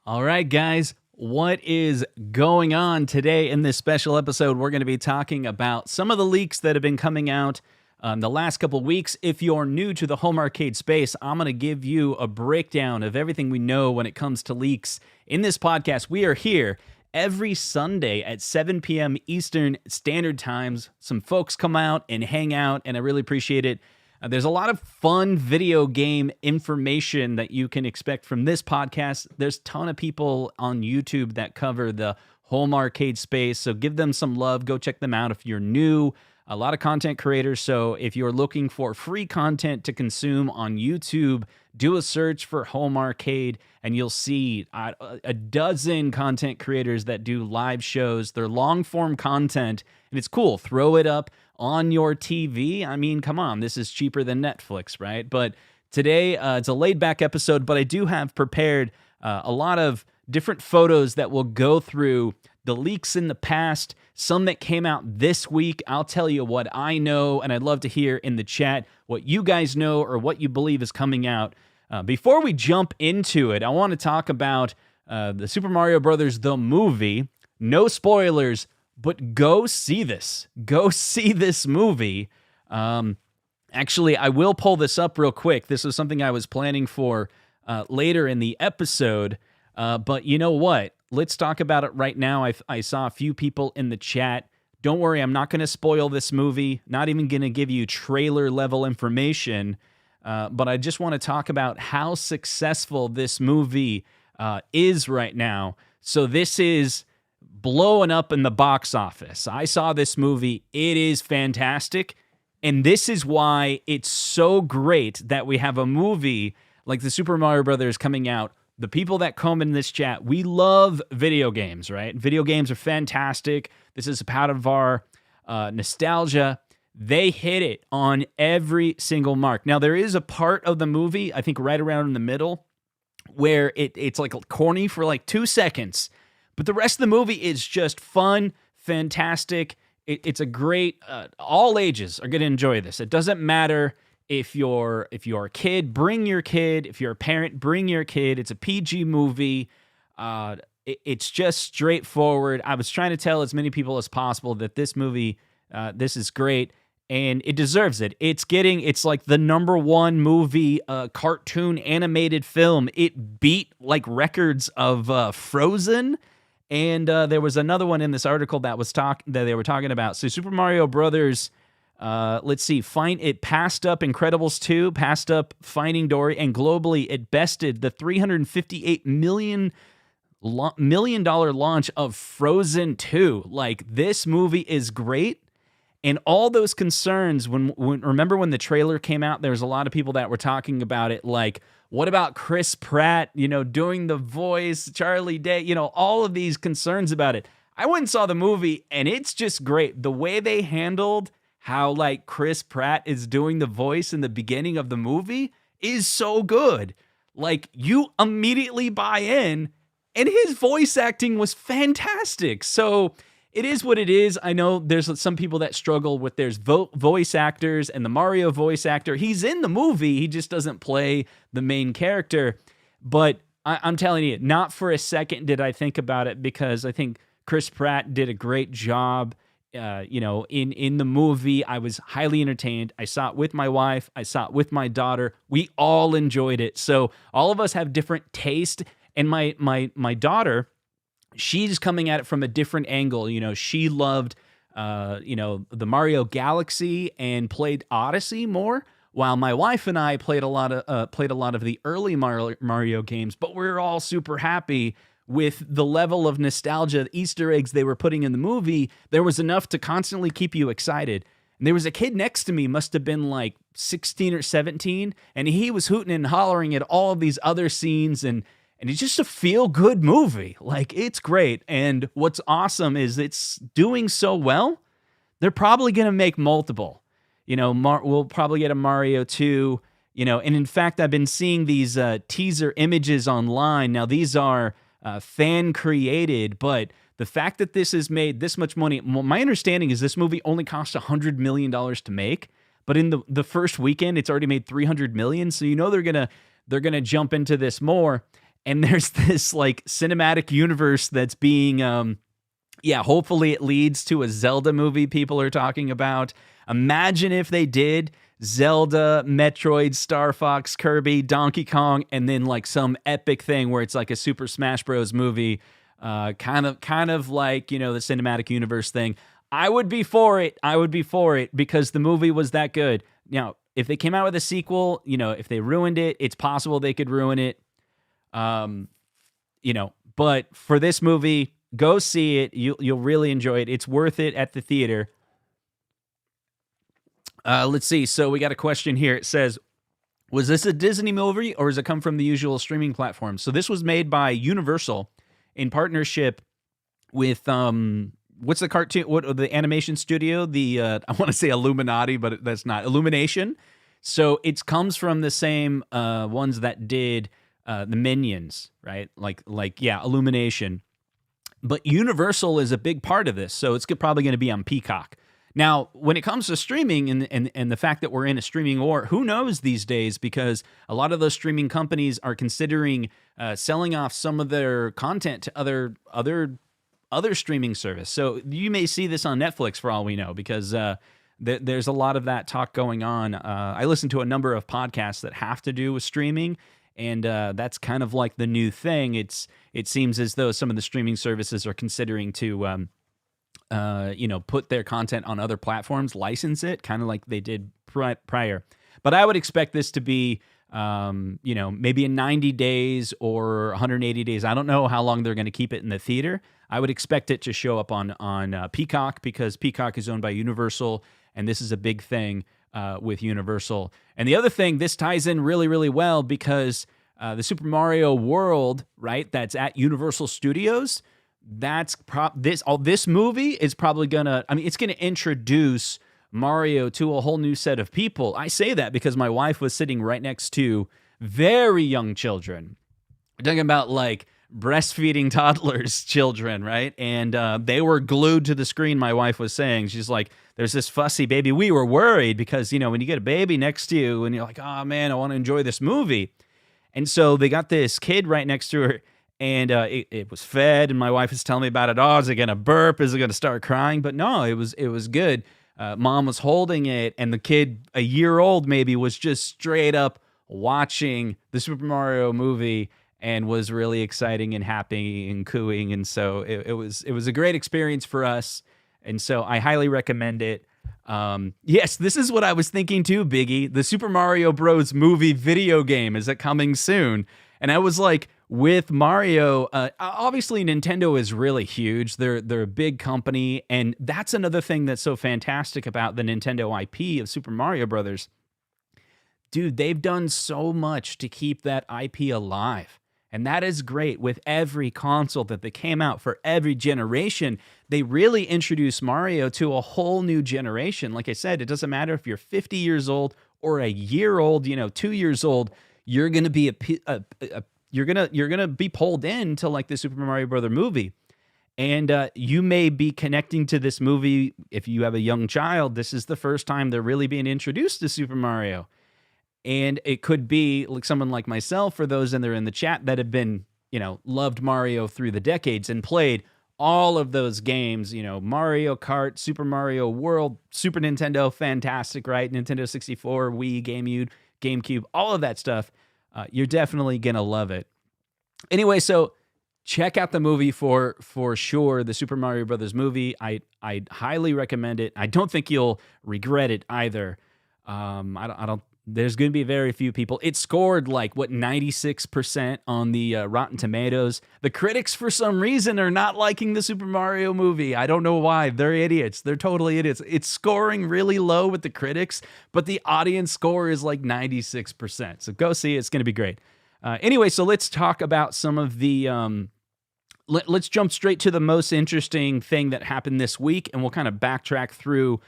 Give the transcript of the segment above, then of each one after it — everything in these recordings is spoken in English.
All right, guys, what is going on today in this special episode? We're going to be talking about some of the leaks that have been coming out the last couple weeks. If you're new to the home arcade space, I'm going to give you a breakdown of everything we know when it comes to leaks. In this podcast, we are here every Sunday at 7 p.m. Eastern Standard Times. Some folks come out and hang out, and I really appreciate it. There's a lot of fun video game information that you can expect from this podcast. There's a ton of people on YouTube that cover the home arcade space, so give them some love. Go check them out if you're new. A lot of content creators, so if you're looking for free content to consume on YouTube, do a search for home arcade, and you'll see a dozen content creators that do live shows. They're long-form content, and it's cool. Throw it up on your TV. I mean, come on, this is cheaper than Netflix, right? But today, it's a laid-back episode, but I do have prepared a lot of different photos that will go through the leaks in the past, some that came out this week. I'll tell you what I know, and I'd love to hear in the chat what you guys know or what you believe is coming out. Before we jump into it, I want to talk about the Super Mario Brothers, the movie. No spoilers, but go see this. Go see this movie. Actually, I will pull this up real quick. This was something I was planning for later in the episode, but you know what? Let's talk about it right now. I saw a few people in the chat. Don't worry, I'm not going to spoil this movie. Not even going to give you trailer-level information, but I just want to talk about how successful this movie is right now. So this is blowing up in the box office. I saw this movie. It is fantastic, and this is why it's so great that we have a movie like the Super Mario Brothers coming out. The people that come in this chat, we love video games, right? Video games are fantastic. This is a part of our nostalgia. They hit it on every single mark. Now, there is a part of the movie, I think right around in the middle, where it's like corny for like 2 seconds. But the rest of the movie is just fun, fantastic. It's a great, all ages are going to enjoy this. It doesn't matter if you're a kid, bring your kid. If you're a parent, bring your kid. It's a PG movie. It's just straightforward. I was trying to tell as many people as possible that this movie, this is great, and it deserves it. It's like the #1 movie, cartoon animated film. It beat like records of Frozen. And there was another one in this article that they were talking about. So Super Mario Brothers, let's see, it passed up Incredibles 2, passed up Finding Dory, and globally it bested the $358 million launch of Frozen 2. Like, this movie is great. And all those concerns, remember when the trailer came out, there was a lot of people that were talking about it, like, what about Chris Pratt, doing the voice, Charlie Day, all of these concerns about it. I went and saw the movie, and it's just great. The way they handled how, like, Chris Pratt is doing the voice in the beginning of the movie is so good. Like, you immediately buy in, and his voice acting was fantastic. So it is what it is. I know there's some people that struggle with there's voice actors and the Mario voice actor. He's in the movie. He just doesn't play the main character. But I'm telling you, not for a second did I think about it, because I think Chris Pratt did a great job. In the movie. I was highly entertained. I saw it with my wife. I saw it with my daughter. We all enjoyed it. So all of us have different taste. And my daughter, she's coming at it from a different angle. She loved, the Mario Galaxy and played Odyssey more, while my wife and I played a lot of the early Mario games. But we're all super happy with the level of nostalgia, Easter eggs they were putting in the movie. There was enough to constantly keep you excited. And there was a kid next to me, must have been like 16 or 17, and he was hooting and hollering at all of these other scenes, and it's just a feel-good movie. Like, it's great. And what's awesome is it's doing so well, they're probably going to make multiple. We'll probably get a Mario 2, and in fact, I've been seeing these teaser images online. Now, these are fan-created, but the fact that this has made this much money, my understanding is this movie only cost $100 million to make, but in the first weekend, it's already made $300 million, so they're gonna jump into this more. and there's this like cinematic universe that's being hopefully it leads to a Zelda movie people are talking about. Imagine if they did Zelda, Metroid, Star Fox, Kirby, Donkey Kong, and then like some epic thing where it's like a Super Smash Bros. Movie, kind of like, you know, the cinematic universe thing. I would be for it. I would be for it because the movie was that good. Now, if they came out with a sequel, you know, if they ruined it, it's possible they could ruin it. You know, but for this movie, go see it. You'll really enjoy it. It's worth it at the theater. Let's see. So we got a question here. It says, was this a Disney movie or does it come from the usual streaming platforms? So this was made by Universal in partnership with, what's the cartoon, the animation studio? I want to say Illuminati, but that's not. Illumination. So it comes from the same ones that did the Minions, right? Like Illumination. But Universal is a big part of this, so it's probably going to be on Peacock. Now, when it comes to streaming and the fact that we're in a streaming war, who knows these days? Because a lot of those streaming companies are considering selling off some of their content to other streaming service. So you may see this on Netflix for all we know, because there's a lot of that talk going on. I listen to a number of podcasts that have to do with streaming, and that's kind of like the new thing. It seems as though some of the streaming services are considering to put their content on other platforms, license it, kind of like they did prior. But I would expect this to be, maybe in 90 days or 180 days. I don't know how long they're going to keep it in the theater. I would expect it to show up on Peacock, because Peacock is owned by Universal, and this is a big thing with Universal. And the other thing, this ties in really, really well, because the Super Mario World, right, that's at Universal Studios, this movie is probably it's gonna introduce Mario to a whole new set of people. I say that because my wife was sitting right next to very young children. We're talking about like breastfeeding toddlers, children, right? And they were glued to the screen. My wife was saying, she's like, there's this fussy baby. We were worried because, you know, when you get a baby next to you and you're like, oh man, I want to enjoy this movie. And so they got this kid right next to her, and it was fed, and my wife was telling me about it. Oh, is it going to burp? Is it going to start crying? But no, it was good. Mom was holding it, and the kid, a year old maybe, was just straight up watching the Super Mario movie and was really exciting and happy and cooing. And so it was a great experience for us. And so I highly recommend it. Yes, this is what I was thinking too, Biggie. The Super Mario Bros. Movie video game, is it coming soon? And I was like, with Mario, obviously Nintendo is really huge. They're a big company, and that's another thing that's so fantastic about the Nintendo IP of Super Mario Brothers. Dude, they've done so much to keep that IP alive. And that is great. With every console that they came out for every generation, they really introduced Mario to a whole new generation. Like I said, it doesn't matter if you're 50 years old or a year old, 2 years old, you're going to be you're gonna be pulled into like the Super Mario Brother movie. And you may be connecting to this movie if you have a young child. This is the first time they're really being introduced to Super Mario. And it could be like someone like myself, for those in there in the chat that have been, loved Mario through the decades and played all of those games, Mario Kart, Super Mario World, Super Nintendo, fantastic, right? Nintendo 64, Wii, GameCube, all of that stuff. You're definitely going to love it. Anyway, so check out the movie for sure, the Super Mario Brothers movie. I highly recommend it. I don't think you'll regret it either. There's going to be very few people. It scored 96% on the Rotten Tomatoes. The critics, for some reason, are not liking the Super Mario movie. I don't know why. They're idiots. They're totally idiots. It's scoring really low with the critics, but the audience score is 96%. So go see it. It's going to be great. Anyway, so let's talk about some of the... let's jump straight to the most interesting thing that happened this week, and we'll kind of backtrack through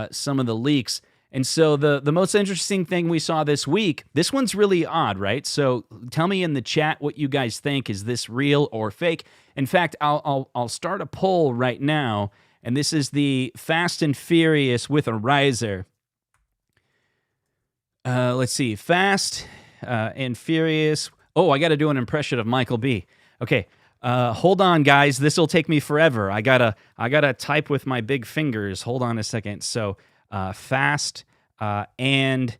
some of the leaks. And so the most interesting thing we saw this week, this one's really odd, right? So tell me in the chat what you guys think. Is this real or fake? In fact, I'll start a poll right now, and this is the Fast and Furious with a riser. Let's see, Fast and Furious. Oh, I got to do an impression of Michael B. Okay. Hold on, guys. This will take me forever. I gotta type with my big fingers. Hold on a second. So fast and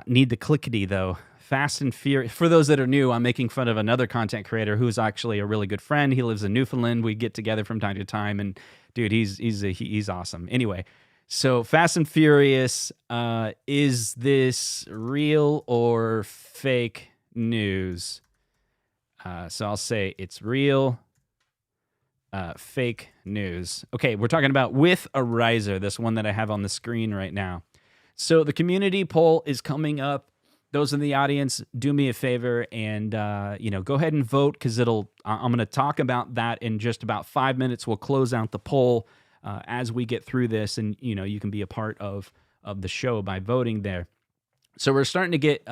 need the clickety though. Fast and Furious. For those that are new, I'm making fun of another content creator who's actually a really good friend. He lives in Newfoundland. We get together from time to time, and dude, he's awesome. Anyway, so Fast and Furious. Is this real or fake news? So I'll say it's real, fake news. Okay, we're talking about with a riser, this one that I have on the screen right now. So the community poll is coming up. Those in the audience, do me a favor and go ahead and vote, because I'm going to talk about that in just about 5 minutes. We'll close out the poll as we get through this, and you can be a part of the show by voting there. So we're starting to get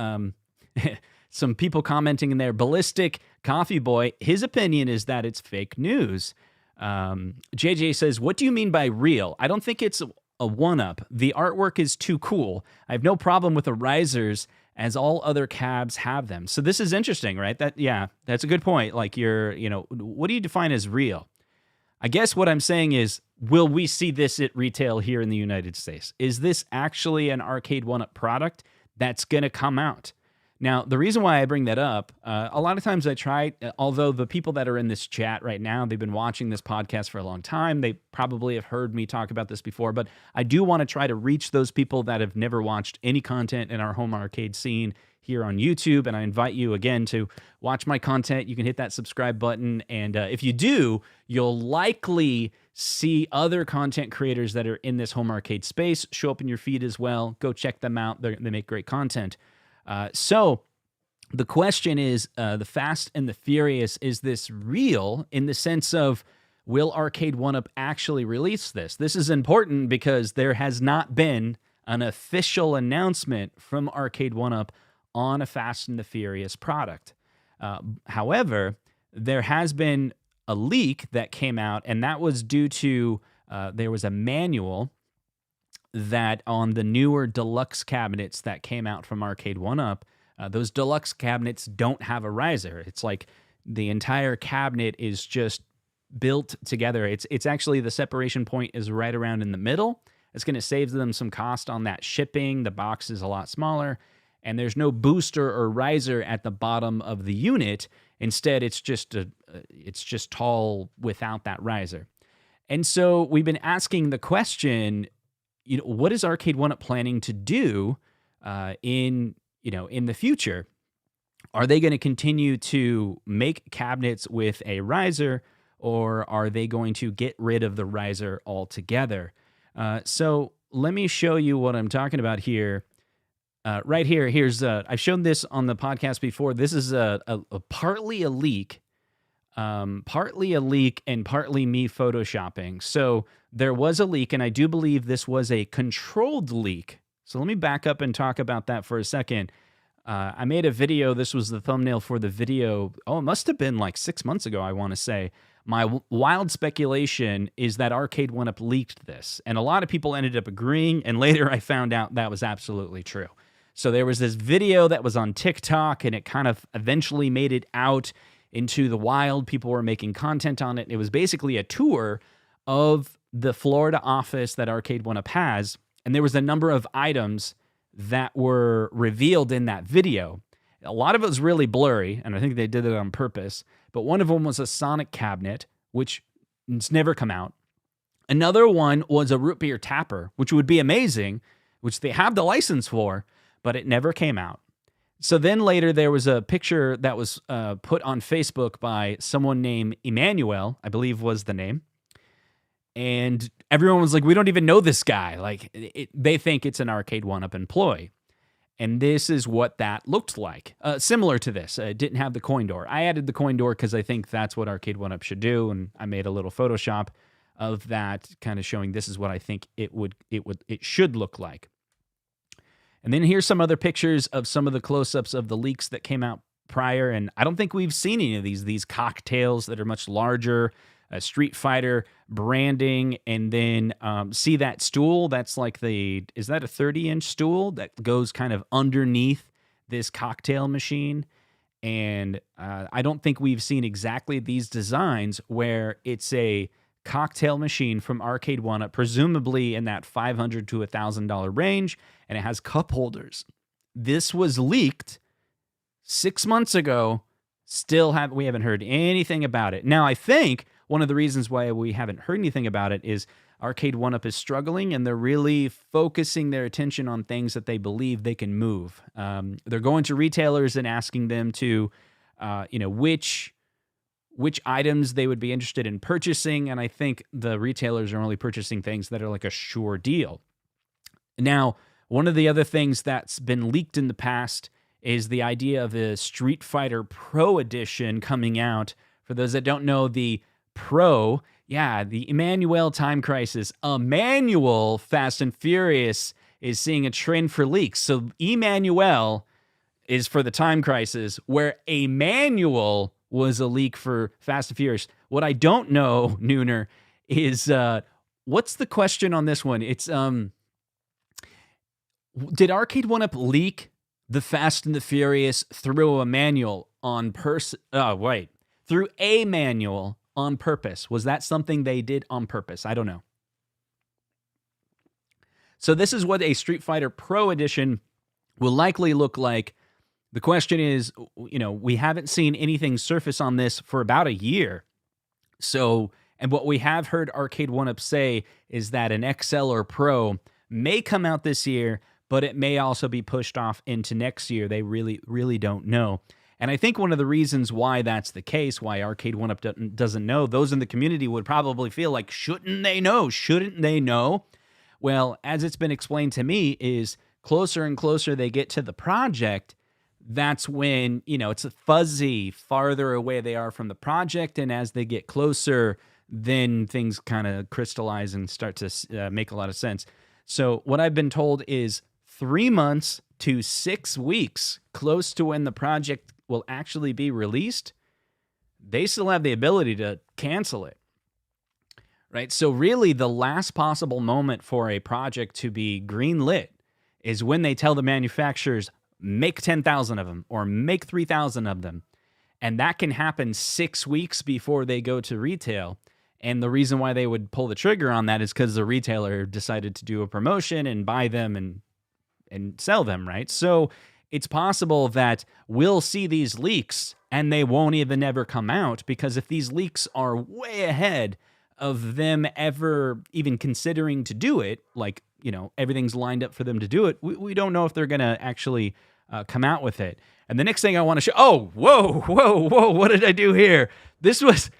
some people commenting in there. Ballistic Coffee Boy, his opinion is that it's fake news. JJ says, what do you mean by real? I don't think it's a one-up. The artwork is too cool. I have no problem with the risers, as all other cabs have them. So this is interesting, right? That's a good point. Like what do you define as real? I guess what I'm saying is, will we see this at retail here in the United States? Is this actually an Arcade1Up product that's going to come out? Now, the reason why I bring that up, a lot of times I try, although the people that are in this chat right now, they've been watching this podcast for a long time. They probably have heard me talk about this before, but I do want to try to reach those people that have never watched any content in our home arcade scene here on YouTube. And I invite you again to watch my content. You can hit that subscribe button. And if you do, you'll likely see other content creators that are in this home arcade space show up in your feed as well. Go check them out. They make great content. So the question is, the Fast and the Furious, is this real in the sense of, will Arcade1Up actually release this? This is important because there has not been an official announcement from Arcade1Up on a Fast and the Furious product. However, there has been a leak that came out, and that was due to there was a manual that on the newer deluxe cabinets that came out from Arcade1Up, those deluxe cabinets don't have a riser. It's like the entire cabinet is just built together. It's actually, the separation point is right around in the middle. It's going to save them some cost on that shipping. The box is a lot smaller, and there's no booster or riser at the bottom of the unit. Instead, it's just tall without that riser. And so we've been asking the question, what is Arcade1Up planning to do in the future? Are they going to continue to make cabinets with a riser, or are they going to get rid of the riser altogether? So let me show you what I'm talking about here. Right here, I've shown this on the podcast before. This is a partly a leak. And partly me photoshopping. So there was a leak, and I do believe this was a controlled leak. So let me back up and talk about that for a second. I made a video. This was the thumbnail for the video. Oh, it must have been like 6 months ago, I want to say. My wild speculation is that Arcade1Up leaked this, and a lot of people ended up agreeing, and later I found out that was absolutely true. So there was this video that was on TikTok, and it kind of eventually made it out into the wild. People were making content on it. It was basically a tour of the Florida office that Arcade1Up has, and there was a number of items that were revealed in that video. A lot of it was really blurry, and I think they did it on purpose, but one of them was a Sonic cabinet, which has never come out. Another one was a root beer tapper, which would be amazing, which they have the license for, but it never came out. So then later there was a picture that was put on Facebook by someone named Emmanuel, I believe was the name. And everyone was like, we don't even know this guy. Like, they think it's an Arcade1Up employee. And this is what that looked like. Similar to this. It didn't have the coin door. I added the coin door because I think that's what Arcade1Up should do. And I made a little Photoshop of that, kind of showing this is what I think it should look like. And then here's some other pictures of some of the close-ups of the leaks that came out prior. And I don't think we've seen any of these cocktails that are much larger, Street Fighter branding. And then see that stool? That's like is that a 30-inch stool that goes kind of underneath this cocktail machine? And I don't think we've seen exactly these designs where it's a cocktail machine from Arcade1Up, presumably in that $500 to $1,000 range, and it has cup holders. This was leaked 6 months ago. We haven't heard anything about it. Now, I think one of the reasons why we haven't heard anything about it is Arcade1Up is struggling, and they're really focusing their attention on things that they believe they can move. They're going to retailers and asking them to, which items they would be interested in purchasing, and I think the retailers are only purchasing things that are like a sure deal. Now, one of the other things that's been leaked in the past is the idea of the Street Fighter Pro Edition coming out. For those that don't know, the Pro, the Emmanuel Time Crisis, Emmanuel Fast and Furious is seeing a trend for leaks. So Emmanuel is for the Time Crisis, where Emmanuel was a leak for Fast and Furious. What I don't know, Nooner, is what's the question on this one? It's did Arcade1Up leak the Fast and the Furious through a manual on through a manual on purpose? Was that something they did on purpose? I don't know. So this is what a Street Fighter Pro Edition will likely look like. The question is, we haven't seen anything surface on this for about a year. So, and what we have heard Arcade1Up say is that an XL or Pro may come out this year, but it may also be pushed off into next year. They really, really don't know. And I think one of the reasons why that's the case, why Arcade1Up doesn't know, those in the community would probably feel like, shouldn't they know? Shouldn't they know? Well, as it's been explained to me, is closer and closer they get to the project, that's when, it's a fuzzy, farther away they are from the project. And as they get closer, then things kind of crystallize and start to make a lot of sense. So what I've been told is 3 months to 6 weeks close to when the project will actually be released, they still have the ability to cancel it, right? So really the last possible moment for a project to be greenlit is when they tell the manufacturers, make 10,000 of them or make 3,000 of them. And that can happen 6 weeks before they go to retail. And the reason why they would pull the trigger on that is because the retailer decided to do a promotion and buy them and sell them, right? So it's possible that we'll see these leaks and they won't ever come out, because if these leaks are way ahead of them ever even considering to do it, like, everything's lined up for them to do it, we don't know if they're going to actually come out with it. And the next thing I want to show, whoa, what did I do here? This was...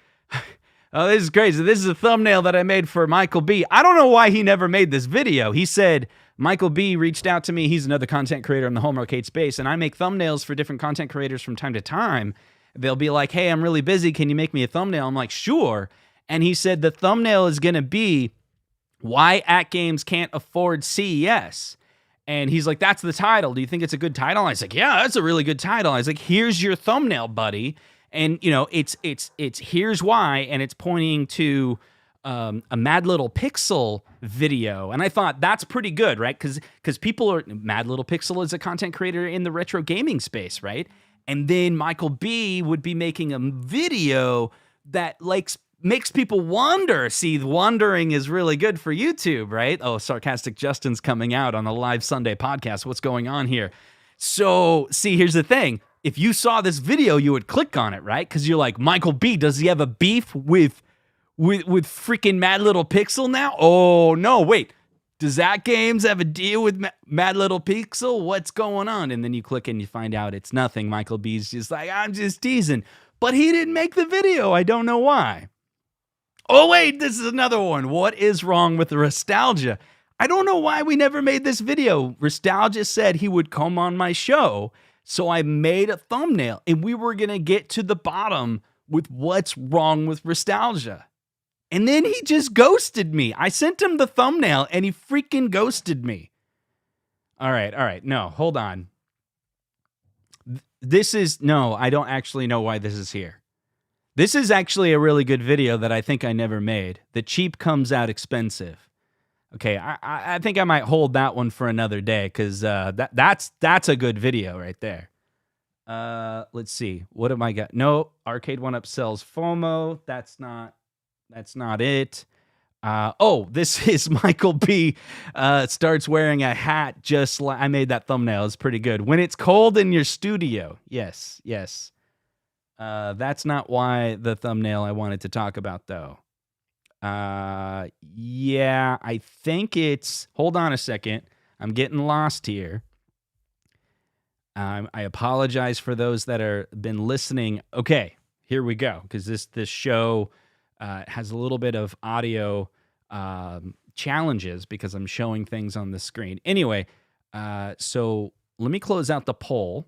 Oh, this is crazy. This is a thumbnail that I made for Michael B. I don't know why he never made this video. He said, Michael B reached out to me. He's another content creator in the home arcade space, and I make thumbnails for different content creators from time to time. They'll be like, hey, I'm really busy. Can you make me a thumbnail? I'm like, sure. And he said the thumbnail is going to be why AtGames can't afford CES. And he's like, that's the title. Do you think it's a good title? I was like, yeah, that's a really good title. I was like, here's your thumbnail, buddy. And, it's here's why, and it's pointing to a Mad Little Pixel video. And I thought that's pretty good, right? Because people are... Mad Little Pixel is a content creator in the retro gaming space, right? And then Michael B would be making a video that makes people wonder. See, wondering is really good for YouTube, right? Oh, Sarcastic Justin's coming out on the live Sunday podcast. What's going on here? So, see, here's the thing. If you saw this video, you would click on it, right? Because you're like, Michael B, does he have a beef with freaking Mad Little Pixel now? Oh, no, wait. Does AtGames have a deal with Mad Little Pixel? What's going on? And then you click and you find out it's nothing. Michael B's just like, I'm just teasing. But he didn't make the video. I don't know why. Oh, wait, this is another one. What is wrong with the Nostalgia? I don't know why we never made this video. Nostalgia said he would come on my show. So I made a thumbnail, and we were going to get to the bottom with what's wrong with Nostalgia. And then he just ghosted me. I sent him the thumbnail, and he freaking ghosted me. All right. No, hold on. I don't actually know why this is here. This is actually a really good video that I think I never made. The cheap comes out expensive. Okay, I think I might hold that one for another day, because that's a good video right there. Let's see. What am I got? No, Arcade1Up sells FOMO. That's not it. Oh, this is Michael B. Starts wearing a hat just like I made that thumbnail. It's pretty good. When it's cold in your studio. Yes. That's not why the thumbnail I wanted to talk about, though. Yeah, I think it's... Hold on a second. I'm getting lost here. I apologize for those that are been listening. Okay, here we go, because this show has a little bit of audio challenges because I'm showing things on the screen. Anyway, so let me close out the poll.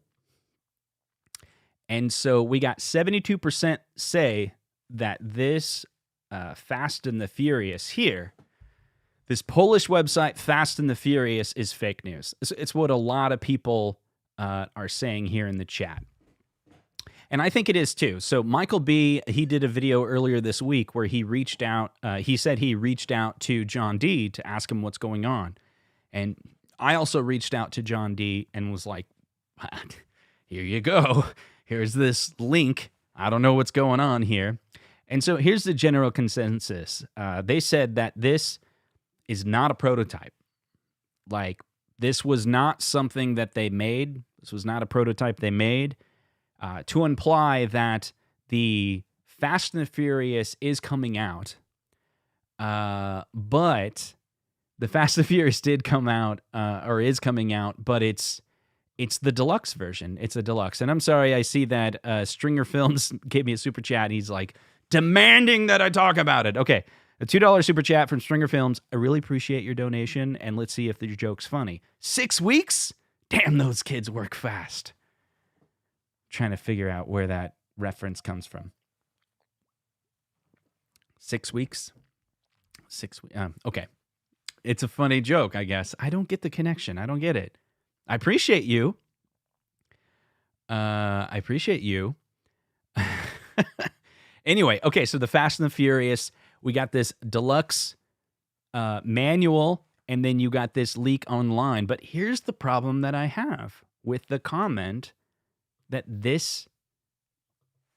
And so we got 72% say that this Fast and the Furious here, this Polish website Fast and the Furious, is fake news. It's what a lot of people are saying here in the chat. And I think it is too. So Michael B., he did a video earlier this week where he reached out. He said he reached out to John D. to ask him what's going on. And I also reached out to John D. and was like, here you go. Here's this link. I don't know what's going on here. And so here's the general consensus. They said that this is not a prototype. Like, this was not something that they made. This was not a prototype they made. To imply that the Fast and the Furious is coming out, but the Fast and the Furious did come out, or is coming out, but it's the deluxe version. It's a deluxe. And I'm sorry, I see that Stringer Films gave me a super chat. He's like, demanding that I talk about it. Okay, a $2 super chat from Stringer Films. I really appreciate your donation, and let's see if the joke's funny. 6 weeks? Damn, those kids work fast. Trying to figure out where that reference comes from. 6 weeks? 6 weeks. Okay. It's a funny joke, I guess. I don't get the connection. I don't get it. I appreciate you. Anyway, okay, so the Fast and the Furious, we got this deluxe manual, and then you got this leak online. But here's the problem that I have with the comment that this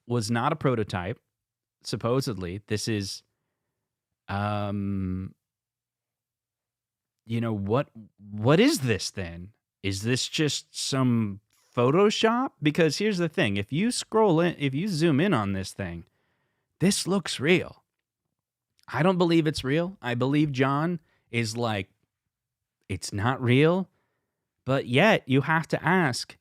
was not a prototype. Supposedly, this is, what is this then? Is this just some Photoshop? Because here's the thing. If you scroll in, if you zoom in on this thing, this looks real. I don't believe it's real. I believe John is like, it's not real. But yet you have to ask,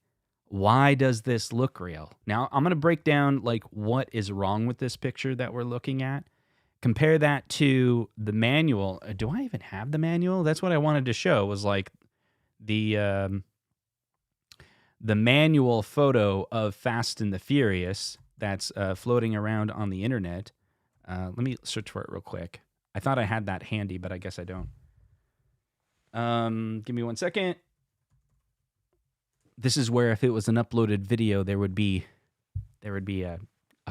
why does this look real? Now, I'm going to break down like what is wrong with this picture that we're looking at. Compare that to the manual. Do I even have the manual? That's what I wanted to show, was like the manual photo of Fast and the Furious that's floating around on the internet. Let me search for it real quick. I thought I had that handy, but I guess I don't. Give me 1 second. This is where if it was an uploaded video, there would be a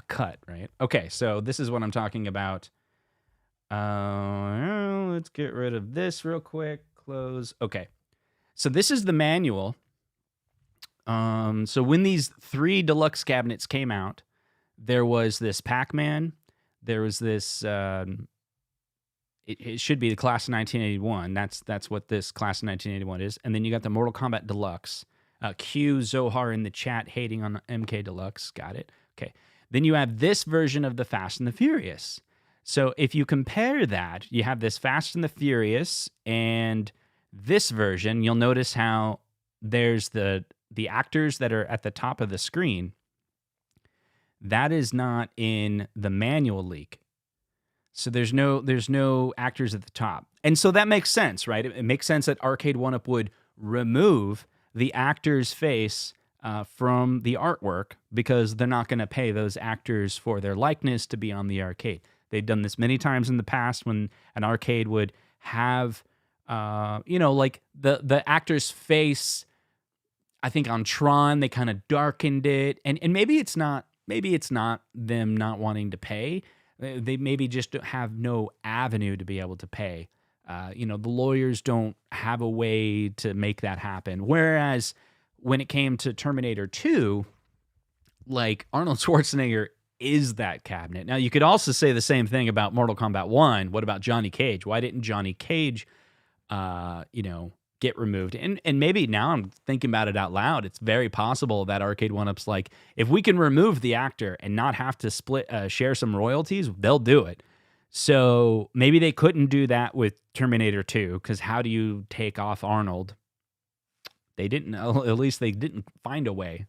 cut, right? Okay, so this is what I'm talking about. Let's get rid of this real quick. Close. Okay, so this is the manual. So when these 3 deluxe cabinets came out, there was this Pac-Man. There was this. It should be the Class of 1981. That's what this Class of 1981 is. And then you got the Mortal Kombat Deluxe. Q Zohar in the chat hating on MK Deluxe. Got it. Okay. Then you have this version of the Fast and the Furious. So if you compare that, you have this Fast and the Furious and this version, you'll notice how there's the actors that are at the top of the screen. That is not in the manual leak. So there's no actors at the top. And so that makes sense, right? It makes sense that Arcade1Up would remove the actor's face from the artwork because they're not going to pay those actors for their likeness to be on the arcade. They've done this many times in the past when an arcade would have, like the actor's face. I think on Tron, they kind of darkened it. And maybe it's not them not wanting to pay. They maybe just have no avenue to be able to pay. The lawyers don't have a way to make that happen. Whereas when it came to Terminator 2, like Arnold Schwarzenegger is that cabinet. Now, you could also say the same thing about Mortal Kombat 1. What about Johnny Cage? Why didn't Johnny Cage, get removed? And maybe now I'm thinking about it out loud. It's very possible that Arcade1Up's like, if we can remove the actor and not have to share some royalties, they'll do it. So maybe they couldn't do that with Terminator 2, because how do you take off Arnold? They didn't, at least they didn't find a way.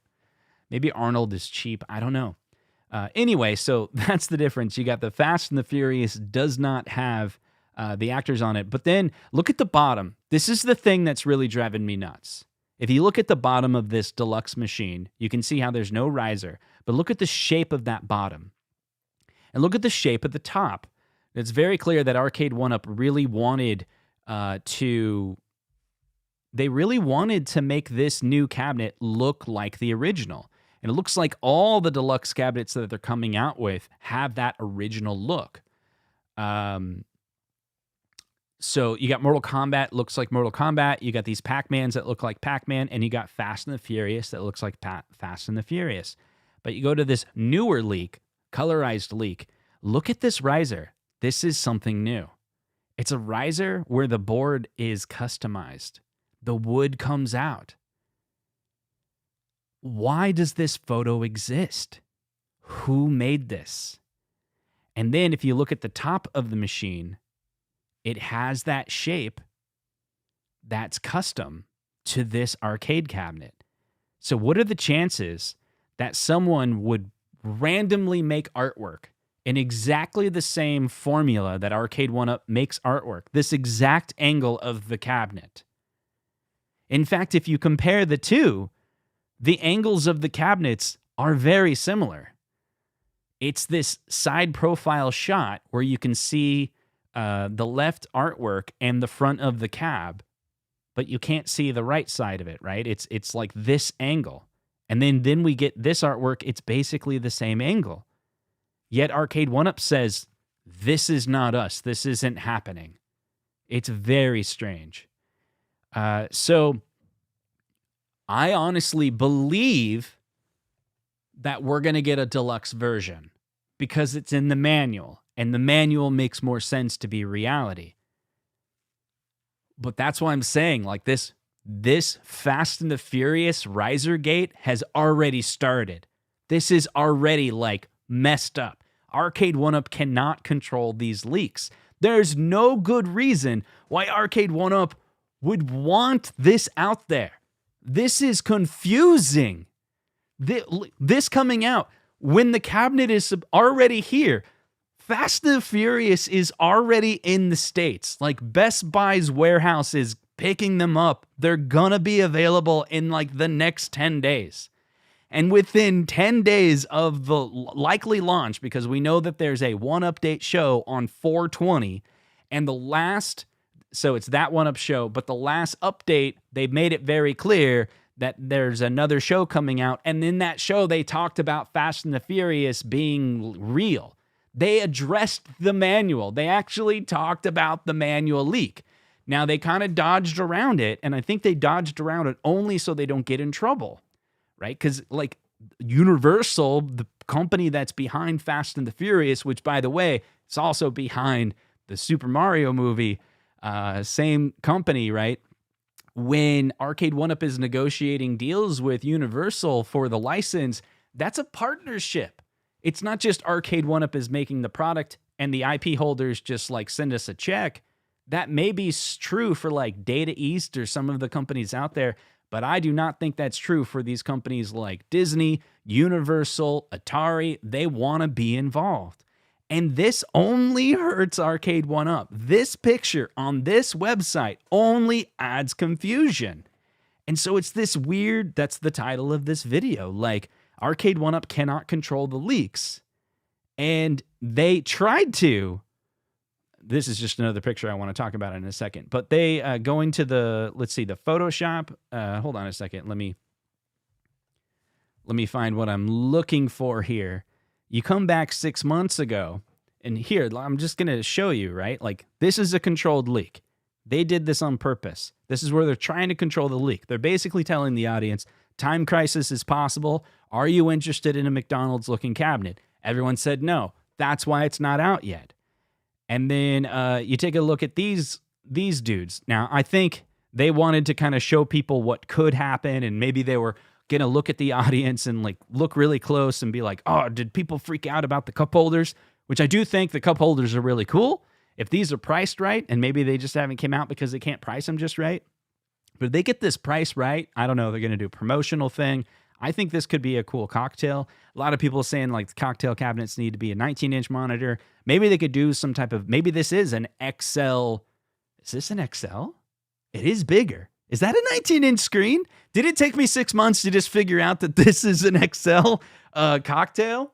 Maybe Arnold is cheap. I don't know. Anyway, so that's the difference. You got the Fast and the Furious does not have the actors on it. But then look at the bottom. This is the thing that's really driving me nuts. If you look at the bottom of this deluxe machine, you can see how there's no riser. But look at the shape of that bottom. And look at the shape of the top. It's very clear that Arcade1Up really wanted they really wanted to make this new cabinet look like the original. And it looks like all the deluxe cabinets that they're coming out with have that original look. So you got Mortal Kombat, looks like Mortal Kombat. You got these Pac-Mans that look like Pac-Man. And you got Fast and the Furious that looks like Fast and the Furious. But you go to this newer leak, colorized leak. Look at this riser. This is something new. It's a riser where the board is customized. The wood comes out. Why does this photo exist? Who made this? And then if you look at the top of the machine, it has that shape that's custom to this arcade cabinet. So what are the chances that someone would randomly make artwork in exactly the same formula that Arcade1Up makes artwork, this exact angle of the cabinet? In fact, if you compare the two, the angles of the cabinets are very similar. It's this side profile shot where you can see the left artwork and the front of the cab, but you can't see the right side of it, right? It's like this angle. And then we get this artwork, it's basically the same angle. Yet Arcade1Up says, this is not us. This isn't happening. It's very strange. So I honestly believe that we're going to get a deluxe version because it's in the manual, and the manual makes more sense to be reality. But that's why I'm saying, like, this Fast and the Furious riser gate has already started. This is already, like, messed up. Arcade1Up cannot control these leaks. There's no good reason why Arcade1Up would want this out there. This is confusing. This coming out when the cabinet is already here. Fast and the Furious is already in the States. Like, Best Buy's warehouse is picking them up. They're gonna be available in like the next 10 days. And within 10 days of the likely launch, because we know that there's a one update show on 4/20, and so it's that one up show, but the last update, they've made it very clear that there's another show coming out. And in that show, they talked about Fast and the Furious being real. They addressed the manual. They actually talked about the manual leak. Now, they kind of dodged around it, and I think they dodged around it only so they don't get in trouble, right? Because, like, Universal, the company that's behind Fast and the Furious, which, by the way, it's also behind the Super Mario movie, same company, right? When Arcade1Up is negotiating deals with Universal for the license, that's a partnership. It's not just Arcade1Up is making the product and the IP holders just like send us a check. That may be true for like Data East or some of the companies out there, but I do not think that's true for these companies like Disney, Universal, Atari. They want to be involved. And this only hurts Arcade1Up. This picture on this website only adds confusion. And so it's this weird, that's the title of this video, like Arcade1Up cannot control the leaks. And they tried to. This is just another picture I want to talk about in a second. But they going to the, let's see, the Photoshop. Hold on a second. Let me find what I'm looking for here. You come back 6 months ago, and here, I'm just going to show you, right? Like, this is a controlled leak. They did this on purpose. This is where they're trying to control the leak. They're basically telling the audience, Time crisis is possible. Are you interested in a McDonald's looking cabinet? Everyone said no. That's why it's not out yet. And then you take a look at these dudes. Now, I think they wanted to kind of show people what could happen, and maybe they were going to look at the audience and like look really close and be like, oh, did people freak out about the cup holders? Which I do think the cup holders are really cool. If these are priced right, and maybe they just haven't came out because they can't price them just right. But if they get this price right, I don't know, they're going to do a promotional thing. I think this could be a cool cocktail. A lot of people are saying like the cocktail cabinets need to be a 19-inch monitor. Maybe they could do some type of, maybe this is an XL. Is this an XL? It is bigger. Is that a 19-inch screen? Did it take me 6 months to just figure out that this is an XL cocktail?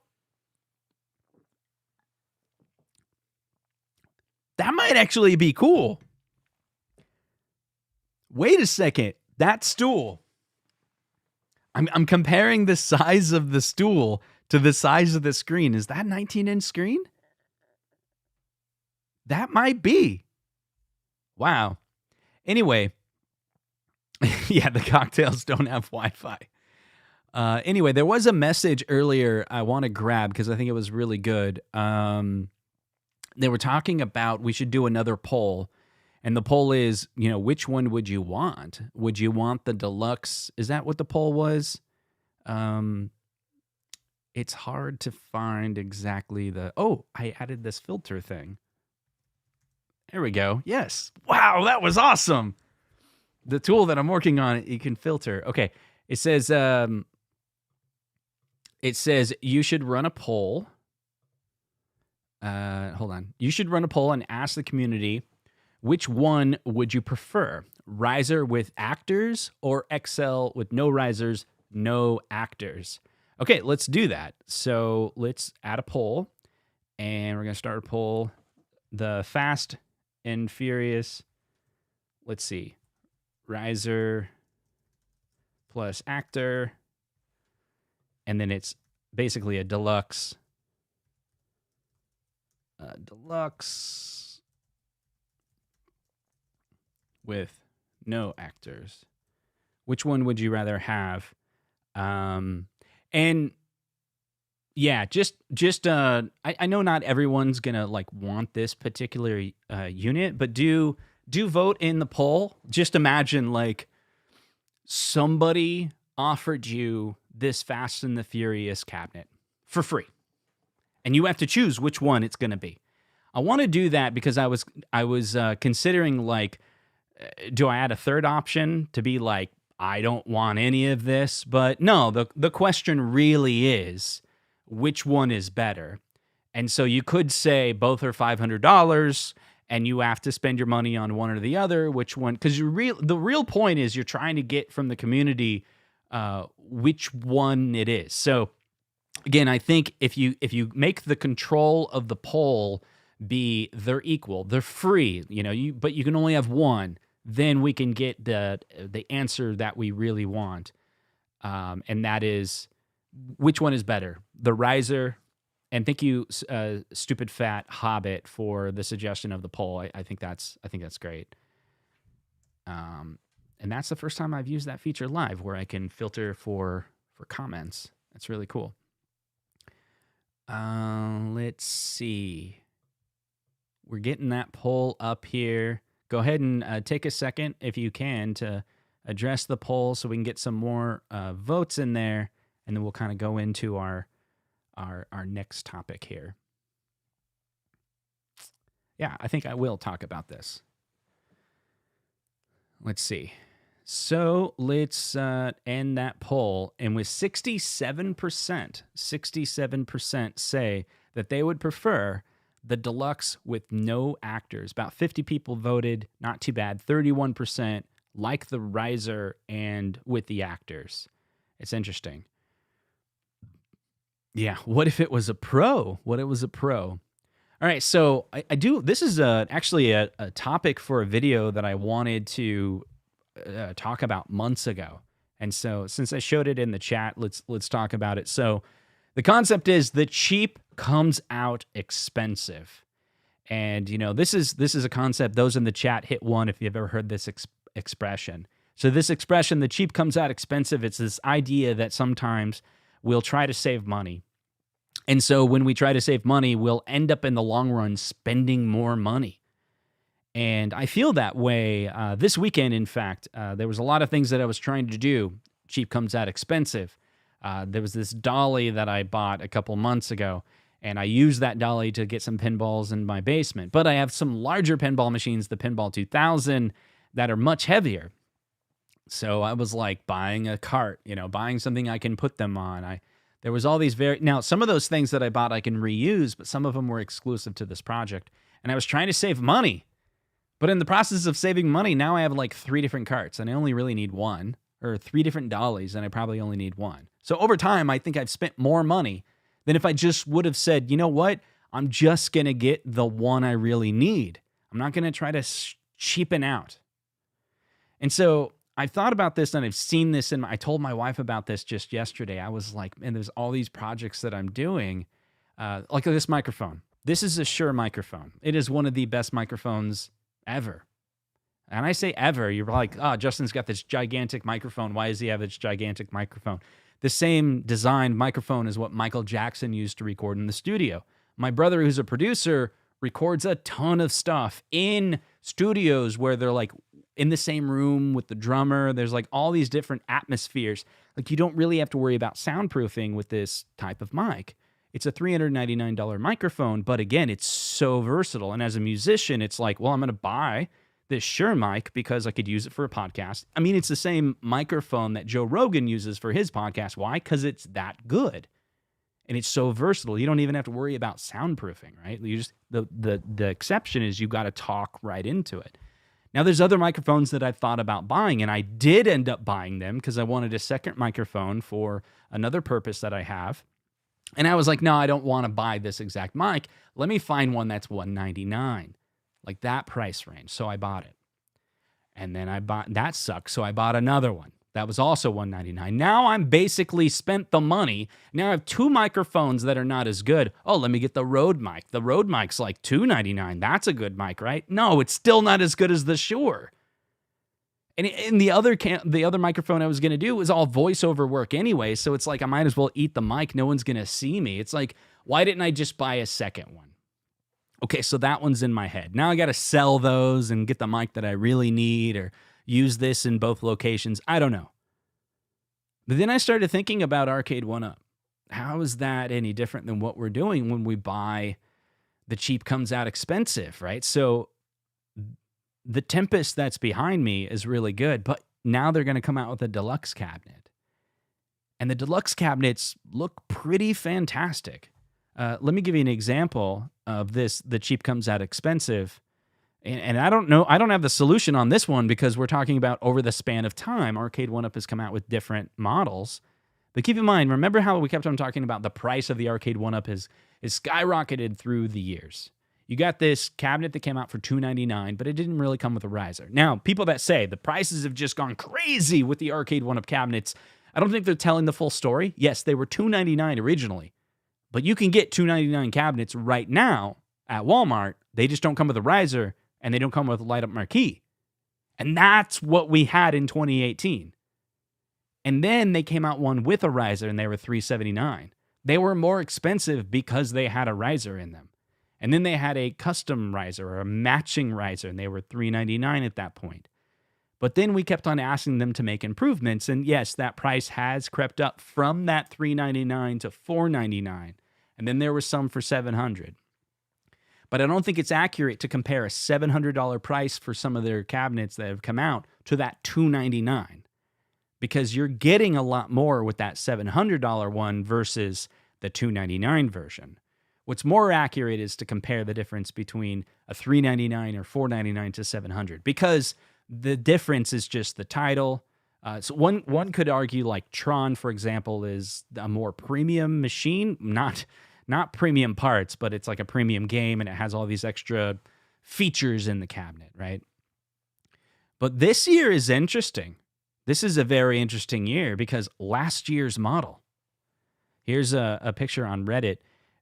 That might actually be cool. Wait a second. That stool. I'm comparing the size of the stool to the size of the screen. Is that 19-inch screen? That might be. Wow. Anyway, yeah, the cocktails don't have Wi-Fi. Anyway, there was a message earlier I want to grab because I think it was really good. They were talking about we should do another poll. And the poll is, you know, which one would you want? Would you want the deluxe? Is that what the poll was? It's hard to find exactly the... Oh, I added this filter thing. There we go. Yes. Wow, that was awesome. The tool that I'm working on, you can filter. Okay. It says you should run a poll. Hold on. You should run a poll and ask the community, which one would you prefer? Riser with actors or XL with no risers, no actors? Okay, let's do that. So let's add a poll, and we're going to start a poll. The Fast and Furious, let's see, riser plus actor, and then it's basically a deluxe. Deluxe with no actors. Which one would you rather have? And yeah, I know not everyone's gonna like want this particular unit, but do vote in the poll. Just imagine like somebody offered you this Fast and the Furious cabinet for free, and you have to choose which one it's gonna be. I want to do that because I was considering like, do I add a third option to be like, I don't want any of this? But no, the question really is, which one is better? And so you could say both are $500 and you have to spend your money on one or the other. Which one? Because the real point is you're trying to get from the community which one it is. So again, I think if you make the control of the poll be they're equal, they're free, but you can only have one, then we can get the answer that we really want. And that is, which one is better? The riser. And thank you, Stupid Fat Hobbit, for the suggestion of the poll. I think that's great. And that's the first time I've used that feature live, where I can filter for comments. That's really cool. Let's see. We're getting that poll up here. Go ahead and take a second, if you can, to address the poll so we can get some more votes in there, and then we'll kind of go into our next topic here. Yeah, I think I will talk about this. Let's see. So let's end that poll, and with 67% say that they would prefer the deluxe with no actors. About 50 people voted, not too bad. 31% like the riser and with the actors. It's interesting. Yeah, what if it was a pro? What if it was a pro? All right, so I do. This is actually a topic for a video that I wanted to talk about months ago. And so since I showed it in the chat, let's talk about it. So the concept is the cheap comes out expensive. And, this is a concept. Those in the chat, hit one if you've ever heard this expression. So this expression, the cheap comes out expensive, it's this idea that sometimes we'll try to save money. And so when we try to save money, we'll end up in the long run spending more money. And I feel that way this weekend, in fact. There was a lot of things that I was trying to do. Cheap comes out expensive. There was this dolly that I bought a couple months ago, and I used that dolly to get some pinballs in my basement. But I have some larger pinball machines, the Pinball 2000, that are much heavier. So I was like buying a cart, buying something I can put them on. There was all these now some of those things that I bought I can reuse, but some of them were exclusive to this project. And I was trying to save money. But in the process of saving money, now I have like 3 different carts, and I only really need one, or 3 different dollies, and I probably only need one. So over time, I think I've spent more money than if I just would have said, you know what? I'm just going to get the one I really need. I'm not going to try to cheapen out. And so I've thought about this, and I've seen this, and I told my wife about this just yesterday. I was like, man, there's all these projects that I'm doing, like this microphone. This is a Shure microphone. It is one of the best microphones ever. And I say ever, you're like, oh, Justin's got this gigantic microphone. Why does he have this gigantic microphone? The same designed microphone is what Michael Jackson used to record in the studio. My brother, who's a producer, records a ton of stuff in studios where they're like in the same room with the drummer. There's like all these different atmospheres. Like you don't really have to worry about soundproofing with this type of mic. It's a $399 microphone, but again, it's so versatile. And as a musician, it's like, well, I'm going to buy this Shure mic because I could use it for a podcast. I mean, it's the same microphone that Joe Rogan uses for his podcast. Why? Because it's that good. And it's so versatile. You don't even have to worry about soundproofing, right? You just the exception is you got to talk right into it. Now, there's other microphones that I've thought about buying, and I did end up buying them because I wanted a second microphone for another purpose that I have. And I was like, no, I don't want to buy this exact mic. Let me find one that's $199, like that price range. So I bought it. And then that sucked. So I bought another one. That was also $199. Now I'm basically spent the money. Now I have 2 microphones that are not as good. Oh, let me get the Rode mic. The Rode mic's like $299. That's a good mic, right? No, it's still not as good as the Shure. And the other microphone I was going to do was all voiceover work anyway, so it's like I might as well eat the mic. No one's going to see me. It's like, why didn't I just buy a second one? Okay, so that one's in my head. Now I got to sell those and get the mic that I really need or use this in both locations. I don't know. But then I started thinking about Arcade1Up. How is that any different than what we're doing when we buy the cheap comes out expensive, right? So the Tempest that's behind me is really good, but now they're going to come out with a deluxe cabinet. And the deluxe cabinets look pretty fantastic. Let me give you an example of this. The cheap comes out expensive. And I don't know, I don't have the solution on this one because we're talking about over the span of time. Arcade1Up has come out with different models. But keep in mind, remember how we kept on talking about the price of the Arcade1Up is skyrocketed through the years. You got this cabinet that came out for $299, but it didn't really come with a riser. Now, people that say the prices have just gone crazy with the Arcade1Up cabinets, I don't think they're telling the full story. Yes, they were $299 originally, but you can get $299 cabinets right now at Walmart. They just don't come with a riser, and they don't come with a light-up marquee. And that's what we had in 2018. And then they came out one with a riser, and they were $379. They were more expensive because they had a riser in them. And then they had a custom riser or a matching riser, and they were $399 at that point. But then we kept on asking them to make improvements, and yes, that price has crept up from that $399 to $499, and then there was some for $700. But I don't think it's accurate to compare a $700 price for some of their cabinets that have come out to that $299, because you're getting a lot more with that $700 one versus the $299 version. What's more accurate is to compare the difference between a $399 or $499 to $700, because the difference is just the title. So one could argue like Tron, for example, is a more premium machine, not premium parts, but it's like a premium game and it has all these extra features in the cabinet, right? But this year is interesting. This is a very interesting year because last year's model. Here's a picture on Reddit.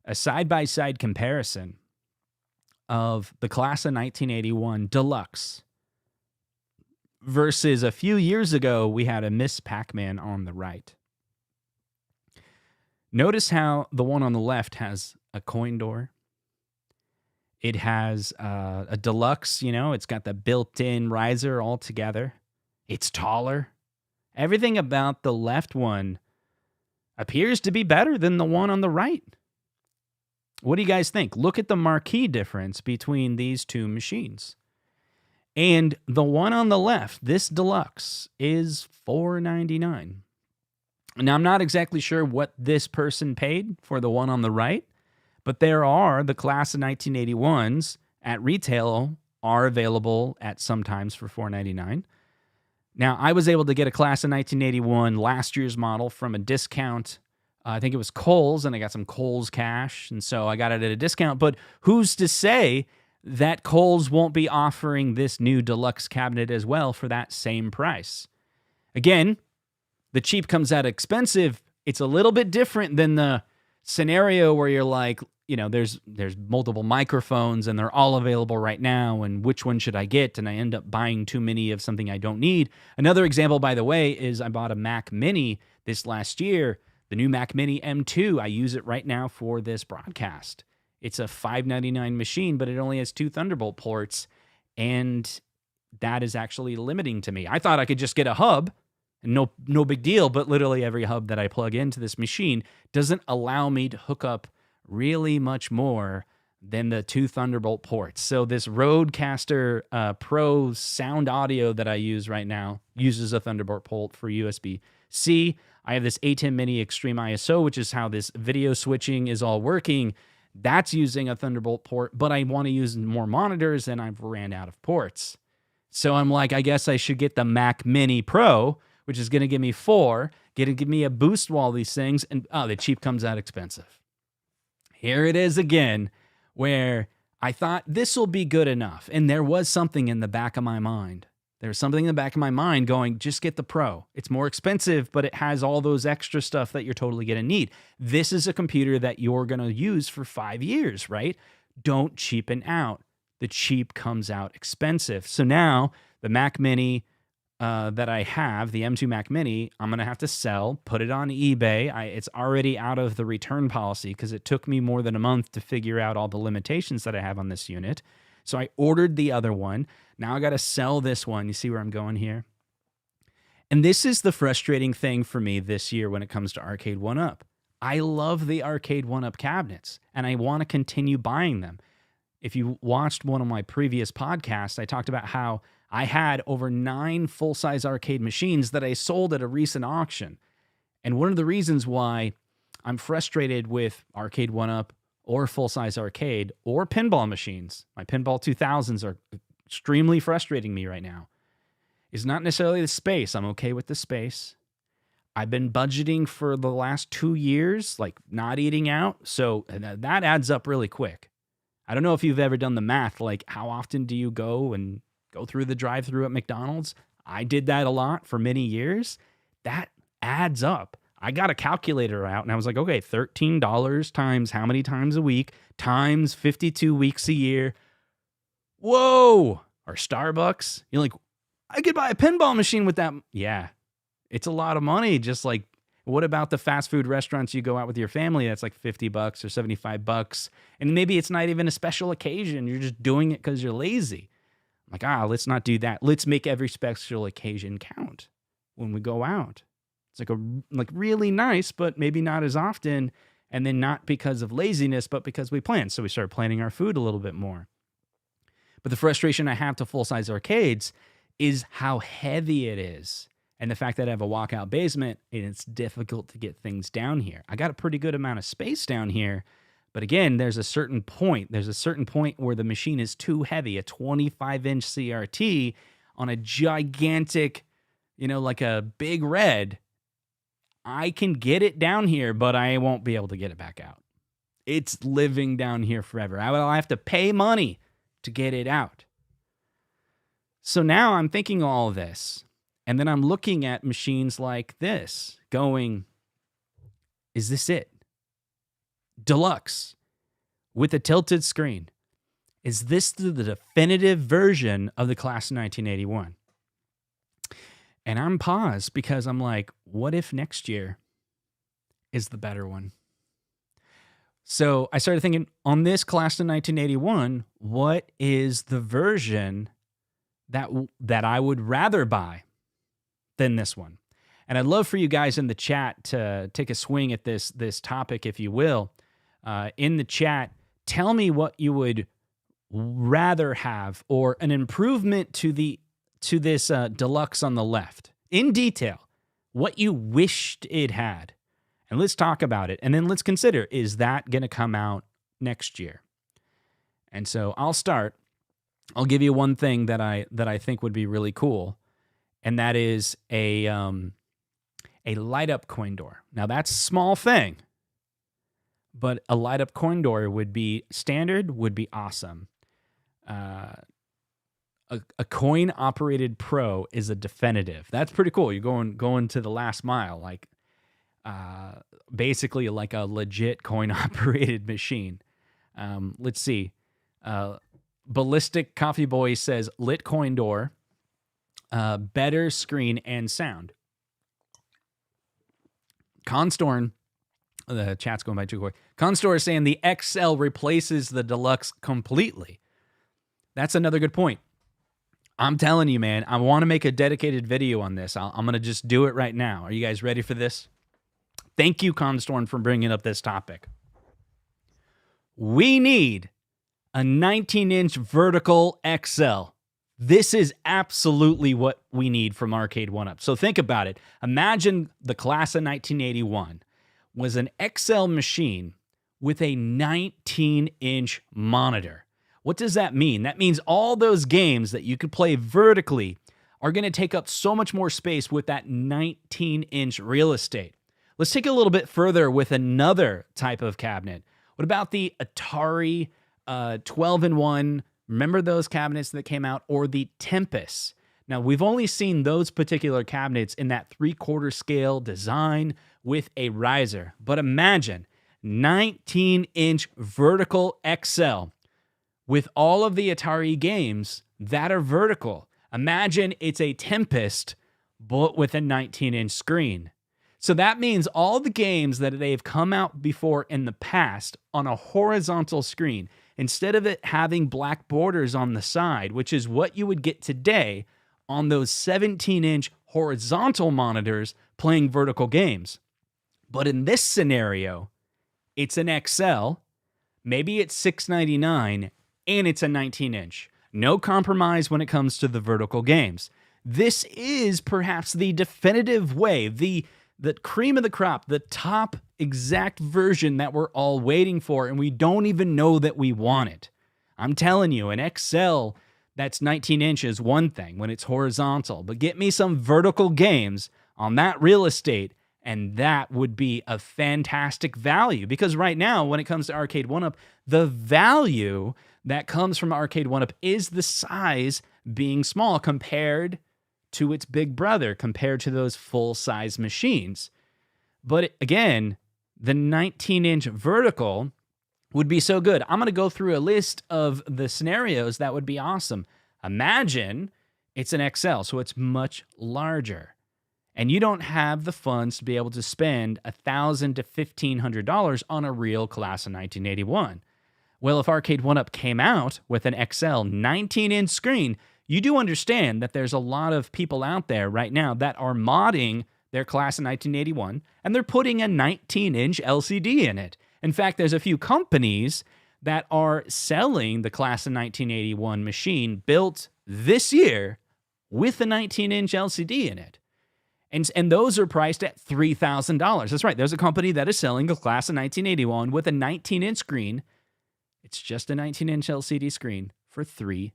A side-by-side comparison of the class of 1981 Deluxe versus a few years ago, we had a Miss Pac-Man on the right. Notice how the one on the left has a coin door. It has a deluxe, it's got the built-in riser all together. It's taller. Everything about the left one appears to be better than the one on the right. What do you guys think? Look at the marquee difference between these two machines. And the one on the left, this deluxe, is $499. Now, I'm not exactly sure what this person paid for the one on the right, but there are the class of 1981s at retail are available at sometimes for $499. Now, I was able to get a class of 1981 last year's model from a discount. I think it was Kohl's, and I got some Kohl's cash, and so I got it at a discount. But who's to say that Kohl's won't be offering this new deluxe cabinet as well for that same price? Again, the cheap comes out expensive. It's a little bit different than the scenario where you're like, there's multiple microphones and they're all available right now, and which one should I get? And I end up buying too many of something I don't need. Another example, by the way, is I bought a Mac Mini this last year, the new Mac Mini M2. I use it right now for this broadcast. It's a $599 machine, but it only has 2 Thunderbolt ports, and that is actually limiting to me. I thought I could just get a hub, and no big deal, but literally every hub that I plug into this machine doesn't allow me to hook up really much more than the 2 Thunderbolt ports. So this Rodecaster Pro sound audio that I use right now uses a Thunderbolt port for USB-C. I have this A10 Mini Extreme ISO, which is how this video switching is all working. That's using a Thunderbolt port, but I want to use more monitors and I've ran out of ports. So I'm like, I guess I should get the Mac Mini Pro, which is going to give me 4, give me a boost to all these things, and the cheap comes out expensive. Here it is again, where I thought this will be good enough. And there was something in the back of my mind. There's something in the back of my mind going, just get the Pro. It's more expensive, but it has all those extra stuff that you're totally going to need. This is a computer that you're going to use for 5 years, right? Don't cheapen out. The cheap comes out expensive. So now the Mac Mini that I have, the M2 Mac Mini, I'm going to have to sell, put it on eBay. It's already out of the return policy because it took me more than a month to figure out all the limitations that I have on this unit. So I ordered the other one. Now I got to sell this one. You see where I'm going here? And this is the frustrating thing for me this year when it comes to Arcade1Up. I love the Arcade1Up cabinets, and I want to continue buying them. If you watched one of my previous podcasts, I talked about how I had over 9 full-size arcade machines that I sold at a recent auction. And one of the reasons why I'm frustrated with Arcade1Up or full-size arcade or pinball machines, my Pinball 2000s are extremely frustrating me right now, is not necessarily the space. I'm okay with the space. I've been budgeting for the last 2 years, like not eating out. So that adds up really quick. I don't know if you've ever done the math, like how often do you go through the drive-thru at McDonald's? I did that a lot for many years. That adds up. I got a calculator out and I was like, okay, $13 times how many times a week times 52 weeks a year. Whoa! Or Starbucks. You're like, I could buy a pinball machine with that. Yeah, it's a lot of money. Just like, what about the fast food restaurants you go out with your family? That's like $50 or $75. And maybe it's not even a special occasion. You're just doing it because you're lazy. I'm like, let's not do that. Let's make every special occasion count when we go out. It's like really nice, but maybe not as often. And then not because of laziness, but because we plan. So we start planning our food a little bit more. But the frustration I have to full-size arcades is how heavy it is. And the fact that I have a walkout basement, and it's difficult to get things down here. I got a pretty good amount of space down here. But again, there's a certain point. There's a certain point where the machine is too heavy. A 25-inch CRT on a gigantic, like a big red. I can get it down here, but I won't be able to get it back out. It's living down here forever. I will have to pay money to get it out. So now I'm thinking all of this, and then I'm looking at machines like this, going, is this it? Deluxe with a tilted screen. Is this the definitive version of the class of 1981? And I'm paused because I'm like, what if next year is the better one? So I started thinking, on this class of 1981, what is the version that I would rather buy than this one? And I'd love for you guys in the chat to take a swing at this topic, if you will. In the chat, tell me what you would rather have, or an improvement to this deluxe on the left. In detail, what you wished it had. And let's talk about it. And then let's consider, is that going to come out next year? And so I'll start. I'll give you one thing that I think would be really cool, and that is a light-up coin door. Now, that's a small thing, but a light-up coin door would be standard, would be awesome. A coin-operated Pro is a definitive. That's pretty cool. You're going to the last mile, like basically like a legit coin-operated machine. Let's see. Ballistic Coffee Boy says lit coin door, better screen and sound. Constorn, the chat's going by too quick. Constor is saying the XL replaces the Deluxe completely. That's another good point. I'm telling you, man, I want to make a dedicated video on this. I'm going to just do it right now. Are you guys ready for this? Thank you, Constorn, for bringing up this topic. We need a 19-inch vertical XL. This is absolutely what we need from Arcade1Up. So think about it. Imagine the class of 1981 was an XL machine with a 19-inch monitor. What does that mean? That means all those games that you could play vertically are going to take up so much more space with that 19-inch real estate. Let's take it a little bit further with another type of cabinet. What about the Atari 12-in-1? Remember those cabinets that came out? Or the Tempest. Now, we've only seen those particular cabinets in that 3/4 scale design with a riser. But imagine 19-inch vertical XL with all of the Atari games that are vertical. Imagine it's a Tempest, but with a 19-inch screen. So that means all the games that they've come out before in the past on a horizontal screen, instead of it having black borders on the side, which is what you would get today on those 17-inch horizontal monitors playing vertical games. But in this scenario, it's an XL, maybe it's $699, and it's a 19-inch. No compromise when it comes to the vertical games. This is perhaps the definitive way, the cream of the crop, the top exact version that we're all waiting for, and we don't even know that we want it. I'm telling you, an XL that's 19 inches, one thing when it's horizontal, but get me some vertical games on that real estate, and that would be a fantastic value. Because right now, when it comes to Arcade1Up, the value that comes from Arcade1Up is the size being small compared to its big brother, compared to those full-size machines. But again, the 19-inch vertical would be so good. I'm going to go through a list of the scenarios that would be awesome. Imagine it's an XL, so it's much larger. And you don't have the funds to be able to spend $1,000 to $1,500 on a real class of 1981. Well, if Arcade1Up came out with an XL 19-inch screen, you do understand that there's a lot of people out there right now that are modding their class of 1981, and they're putting a 19-inch LCD in it. In fact, there's a few companies that are selling the class of 1981 machine built this year with a 19-inch LCD in it. And those are priced at $3,000. That's right. There's a company that is selling a class of 1981 with a 19-inch screen. It's just a 19-inch LCD screen for $3,000.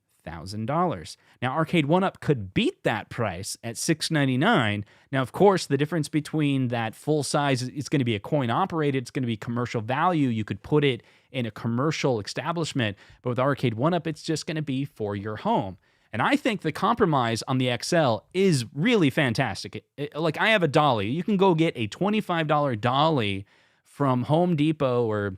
Now, Arcade1Up could beat that price at $699. Now, of course, the difference between that full size, it's going to be a coin operated, it's going to be commercial value. You could put it in a commercial establishment, but with Arcade1Up, it's just going to be for your home. And I think the compromise on the XL is really fantastic. Like, I have a dolly. You can go get a $25 dolly from Home Depot or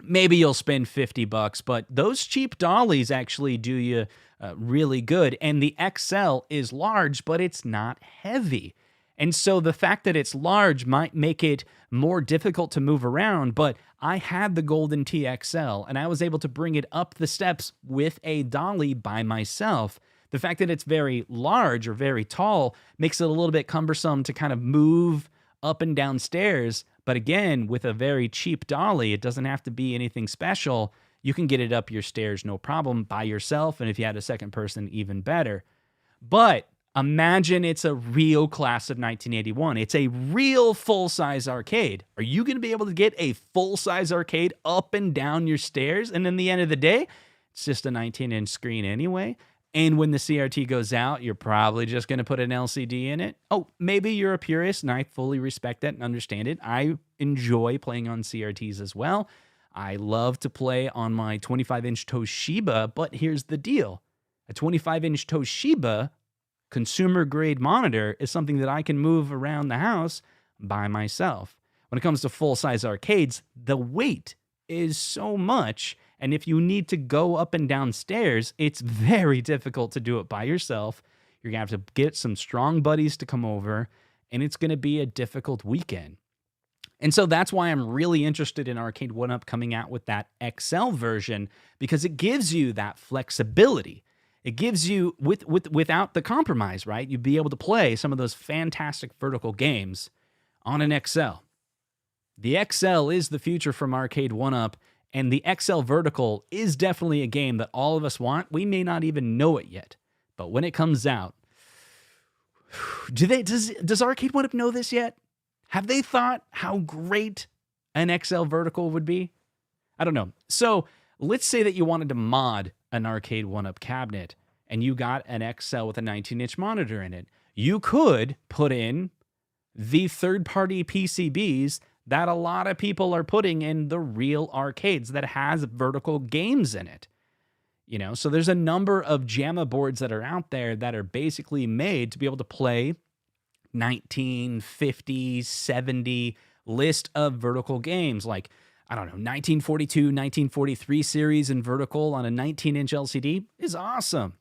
maybe you'll spend 50 bucks, but those cheap dollies actually do you really good. And the XL is large, but it's not heavy. And so the fact that it's large might make it more difficult to move around, but I had the Golden TXL and I was able to bring it up the steps with a dolly by myself. The fact that it's very large or very tall makes it a little bit cumbersome to kind of move up and down stairs. But again, with a very cheap dolly, it doesn't have to be anything special. You can get it up your stairs no problem by yourself. And if you had a second person, even better. But imagine it's a real class of 1981. It's a real full-size arcade. Are you going to be able to get a full-size arcade up and down your stairs? And in the end of the day, it's just a 19-inch screen anyway. And when the CRT goes out, you're probably just going to put an LCD in it. Oh, maybe you're a purist, and I fully respect that and understand it. I enjoy playing on CRTs as well. I love to play on my 25-inch Toshiba, but here's the deal. A 25-inch Toshiba consumer-grade monitor is something that I can move around the house by myself. When it comes to full-size arcades, the weight is so much. And if you need to go up and down stairs, it's very difficult to do it by yourself. You're going to have to get some strong buddies to come over, and it's going to be a difficult weekend. And so that's why I'm really interested in Arcade1Up coming out with that XL version, because it gives you that flexibility. It gives you, without the compromise, right? You'd be able to play some of those fantastic vertical games on an XL. The XL is the future from Arcade1Up. And the XL Vertical is definitely a game that all of us want. We may not even know it yet. But when it comes out, does Arcade1Up know this yet? Have they thought how great an XL Vertical would be? I don't know. So let's say that you wanted to mod an Arcade1Up cabinet and you got an XL with a 19-inch monitor in it. You could put in the third-party PCBs that a lot of people are putting in the real arcades that has vertical games in it. You know, so there's a number of JAMA boards that are out there that are basically made to be able to play 1950, 70 list of vertical games like, I don't know, 1942, 1943 series in vertical on a 19-inch LCD is awesome.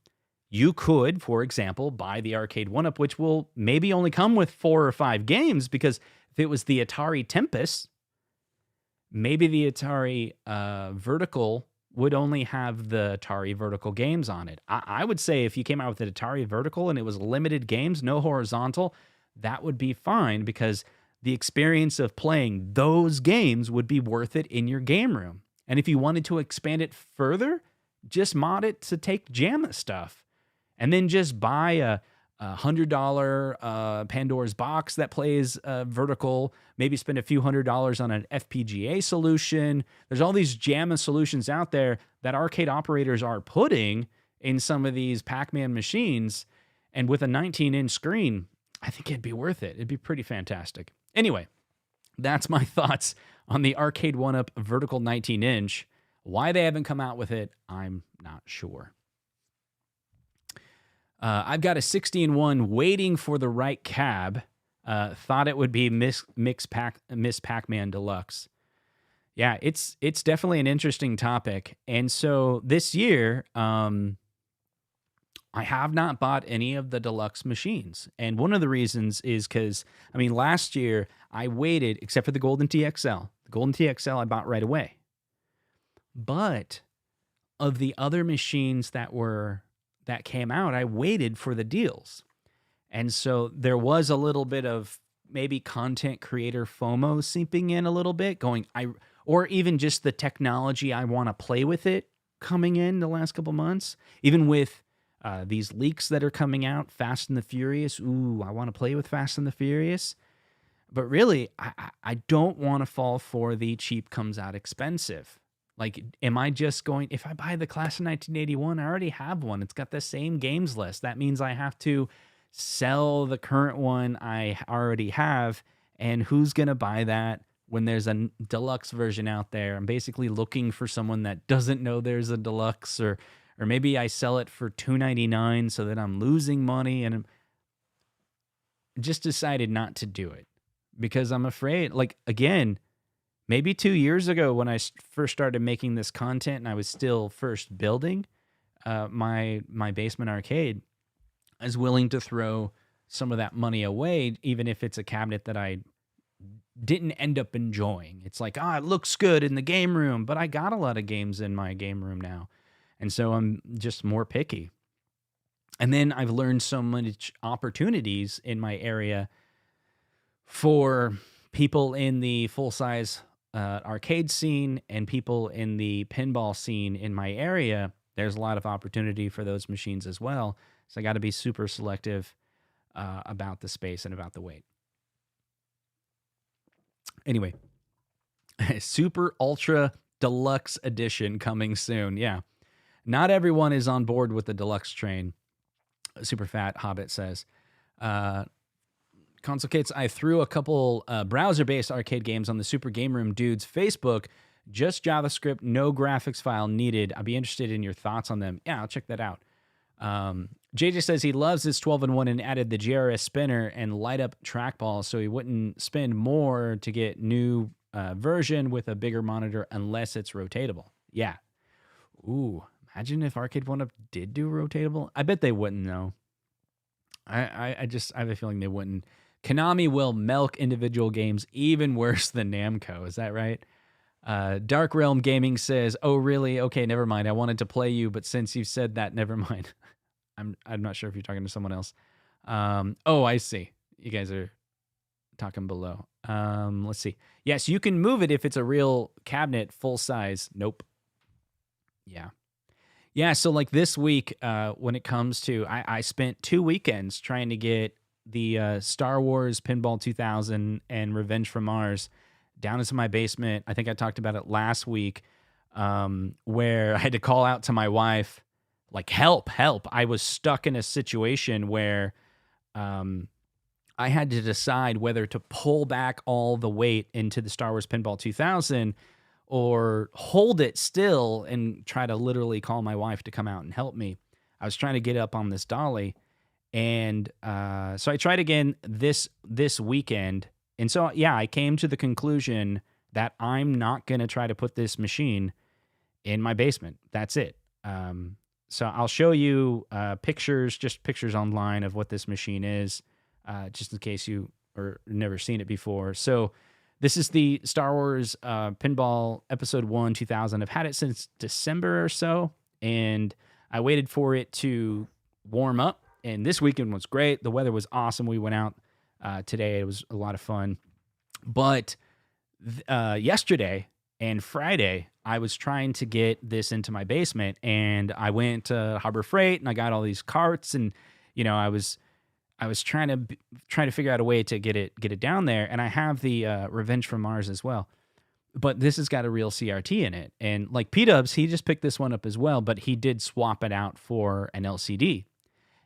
You could, for example, buy the Arcade1Up, which will maybe only come with 4 or 5 games, because if it was the Atari Tempest, maybe the Atari Vertical would only have the Atari Vertical games on it. I would say if you came out with an Atari Vertical and it was limited games, no horizontal, that would be fine, because the experience of playing those games would be worth it in your game room. And if you wanted to expand it further, just mod it to take JAMA stuff. And then just buy a $100 Pandora's box that plays vertical, maybe spend a few $100s on an FPGA solution. There's all these JAMA solutions out there that arcade operators are putting in some of these Pac-Man machines. And with a 19-inch screen, I think it'd be worth it. It'd be pretty fantastic. Anyway, that's my thoughts on the Arcade1Up vertical 19-inch. Why they haven't come out with it, I'm not sure. I've got a 60-in-1 waiting for the right cab. Thought it would be Miss Pac-Man Deluxe. Yeah, it's definitely an interesting topic. And so this year, I have not bought any of the deluxe machines. And one of the reasons is because, I mean, last year I waited, except for the Golden TXL. The Golden TXL I bought right away. But of the other machines that came out, I waited for the deals. And so there was a little bit of maybe content creator FOMO seeping in a little bit, or even just the technology, I want to play with it coming in the last couple months. Even with these leaks that are coming out, Fast and the Furious. Ooh, I want to play with Fast and the Furious. But really, I don't want to fall for the cheap comes out expensive. Like, am I just going, if I buy the class of 1981, I already have one. It's got the same games list. That means I have to sell the current one I already have. And who's going to buy that when there's a deluxe version out there? I'm basically looking for someone that doesn't know there's a deluxe, or maybe I sell it for $2.99 so that I'm losing money. And I just decided not to do it because I'm afraid, like, again, maybe 2 years ago when I first started making this content and I was still first building my basement arcade, I was willing to throw some of that money away, even if it's a cabinet that I didn't end up enjoying. It's like, it looks good in the game room, but I got a lot of games in my game room now. And so I'm just more picky. And then I've learned so much opportunities in my area for people in the full-size arcade scene and people in the pinball scene in my area. There's a lot of opportunity for those machines as well. So I got to be super selective about the space and about the weight. Anyway, Super Ultra Deluxe Edition coming soon. Yeah. Not everyone is on board with the deluxe train. Super Fat Hobbit says. Consultations, I threw a couple browser-based arcade games on the Super Game Room Dudes Facebook. Just JavaScript, no graphics file needed. I'd be interested in your thoughts on them. Yeah, I'll check that out. JJ says he loves his 12-in-1 and added the GRS spinner and light-up trackball so he wouldn't spend more to get new version with a bigger monitor unless it's rotatable. Yeah. Ooh, imagine if Arcade1Up did do rotatable. I bet they wouldn't, though. I have a feeling they wouldn't. Konami will milk individual games even worse than Namco. Is that right? Dark Realm Gaming says, "Oh, really? Okay, never mind. I wanted to play you, but since you've said that, never mind." I'm not sure if you're talking to someone else. Oh, I see. You guys are talking below. Let's see. Yes, you can move it if it's a real cabinet, full size. Nope. Yeah. Yeah, so like this week, when it comes to, I spent 2 weekends trying to get the Star Wars Pinball 2000 and Revenge from Mars down into my basement. I think I talked about it last week, where I had to call out to my wife, like, help. I was stuck in a situation where I had to decide whether to pull back all the weight into the Star Wars Pinball 2000 or hold it still and try to literally call my wife to come out and help me. I was trying to get up on this dolly. And so I tried again this weekend. And so, yeah, I came to the conclusion that I'm not going to try to put this machine in my basement. That's it. So I'll show you pictures online of what this machine is, just in case you or never seen it before. So this is the Star Wars Pinball Episode 1 2000. I've had it since December or so, and I waited for it to warm up. And this weekend was great. The weather was awesome. We went out today. It was a lot of fun. But yesterday and Friday, I was trying to get this into my basement, and I went to Harbor Freight, and I got all these carts, and I was trying to figure out a way to get it down there. And I have the Revenge from Mars as well. But this has got a real CRT in it. And like P-Dubs, he just picked this one up as well, but he did swap it out for an LCD.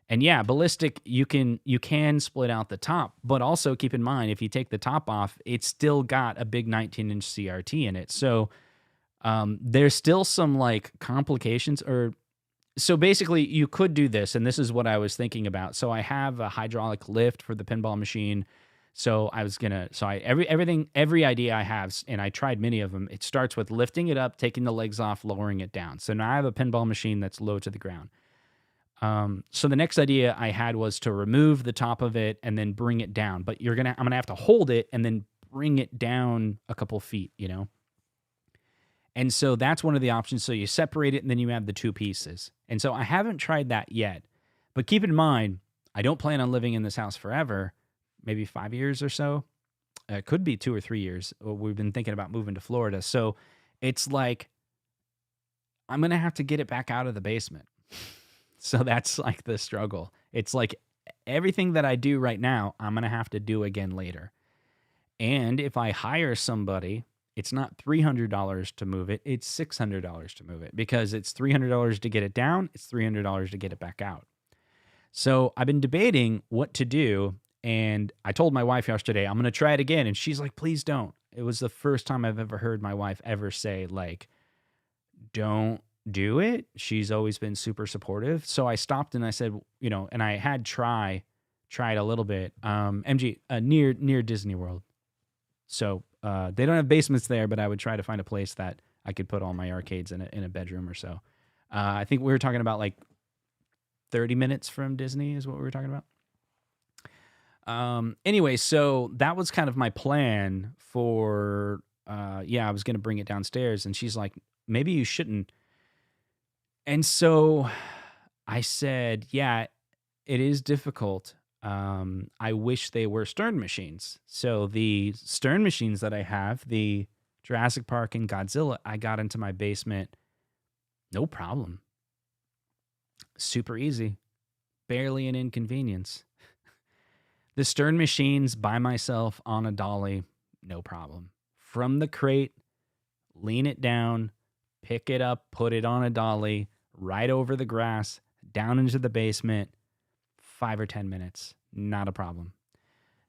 And yeah, Ballistic, you can split out the top, but also keep in mind, if you take the top off, it's still got a big 19-inch CRT in it. So there's still some like complications. So basically, you could do this, and this is what I was thinking about. So I have a hydraulic lift for the pinball machine. So every idea I have, and I tried many of them, it starts with lifting it up, taking the legs off, lowering it down. So now I have a pinball machine that's low to the ground. So the next idea I had was to remove the top of it and then bring it down. But I'm gonna have to hold it and then bring it down a couple feet, And so that's one of the options. So you separate it and then you have the two pieces. And so I haven't tried that yet. But keep in mind, I don't plan on living in this house forever. Maybe 5 years or so. It could be 2 or 3 years. We've been thinking about moving to Florida. So it's like I'm gonna have to get it back out of the basement. So that's like the struggle. It's like everything that I do right now, I'm going to have to do again later. And if I hire somebody, it's not $300 to move it. It's $600 to move it because it's $300 to get it down. It's $300 to get it back out. So I've been debating what to do. And I told my wife yesterday, I'm going to try it again. And she's like, please don't. It was the first time I've ever heard my wife ever say, like, don't do it. She's always been super supportive. So I stopped and I said, and I had tried a little bit, near Disney World. So they don't have basements there, but I would try to find a place that I could put all my arcades in a bedroom or so. I think we were talking about like 30 minutes from Disney is what we were talking about. Anyway, so that was kind of my plan for, I was going to bring it downstairs, and she's like, maybe you shouldn't. And so I said, yeah, it is difficult. I wish they were Stern machines. So the Stern machines that I have, the Jurassic Park and Godzilla, I got into my basement, no problem. Super easy. Barely an inconvenience. The Stern machines by myself on a dolly, no problem. From the crate, lean it down, pick it up, put it on a dolly, right over the grass, down into the basement, 5 or 10 minutes, not a problem.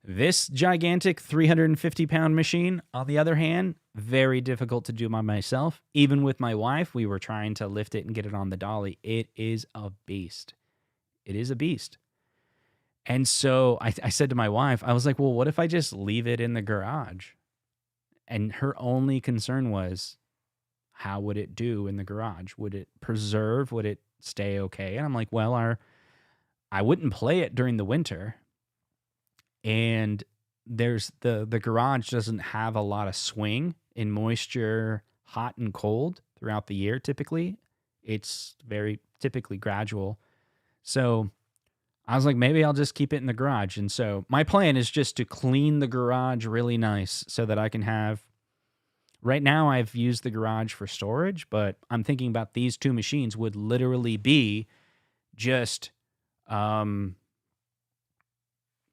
This gigantic 350-pound machine, on the other hand, very difficult to do by myself. Even with my wife, we were trying to lift it and get it on the dolly. It is a beast. It is a beast. And so I said to my wife, I was like, well, what if I just leave it in the garage? And her only concern was, how would it do in the garage? Would it preserve? Would it stay okay? And I'm like, well, I wouldn't play it during the winter. And there's the garage doesn't have a lot of swing in moisture, hot and cold throughout the year typically. It's very typically gradual. So I was like, maybe I'll just keep it in the garage. And so my plan is just to clean the garage really nice so that I can have... Right now I've used the garage for storage, but I'm thinking about these two machines would literally be just, in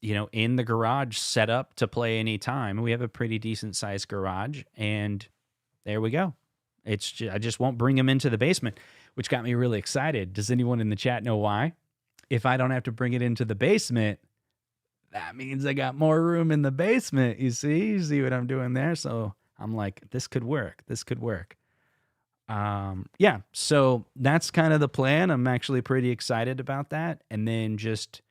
the garage set up to play anytime. We have a pretty decent sized garage, and there we go. I just won't bring them into the basement, which got me really excited. Does anyone in the chat know why? If I don't have to bring it into the basement, that means I got more room in the basement. You see what I'm doing there? So I'm like, this could work. So that's kind of the plan. I'm actually pretty excited about that. And then just,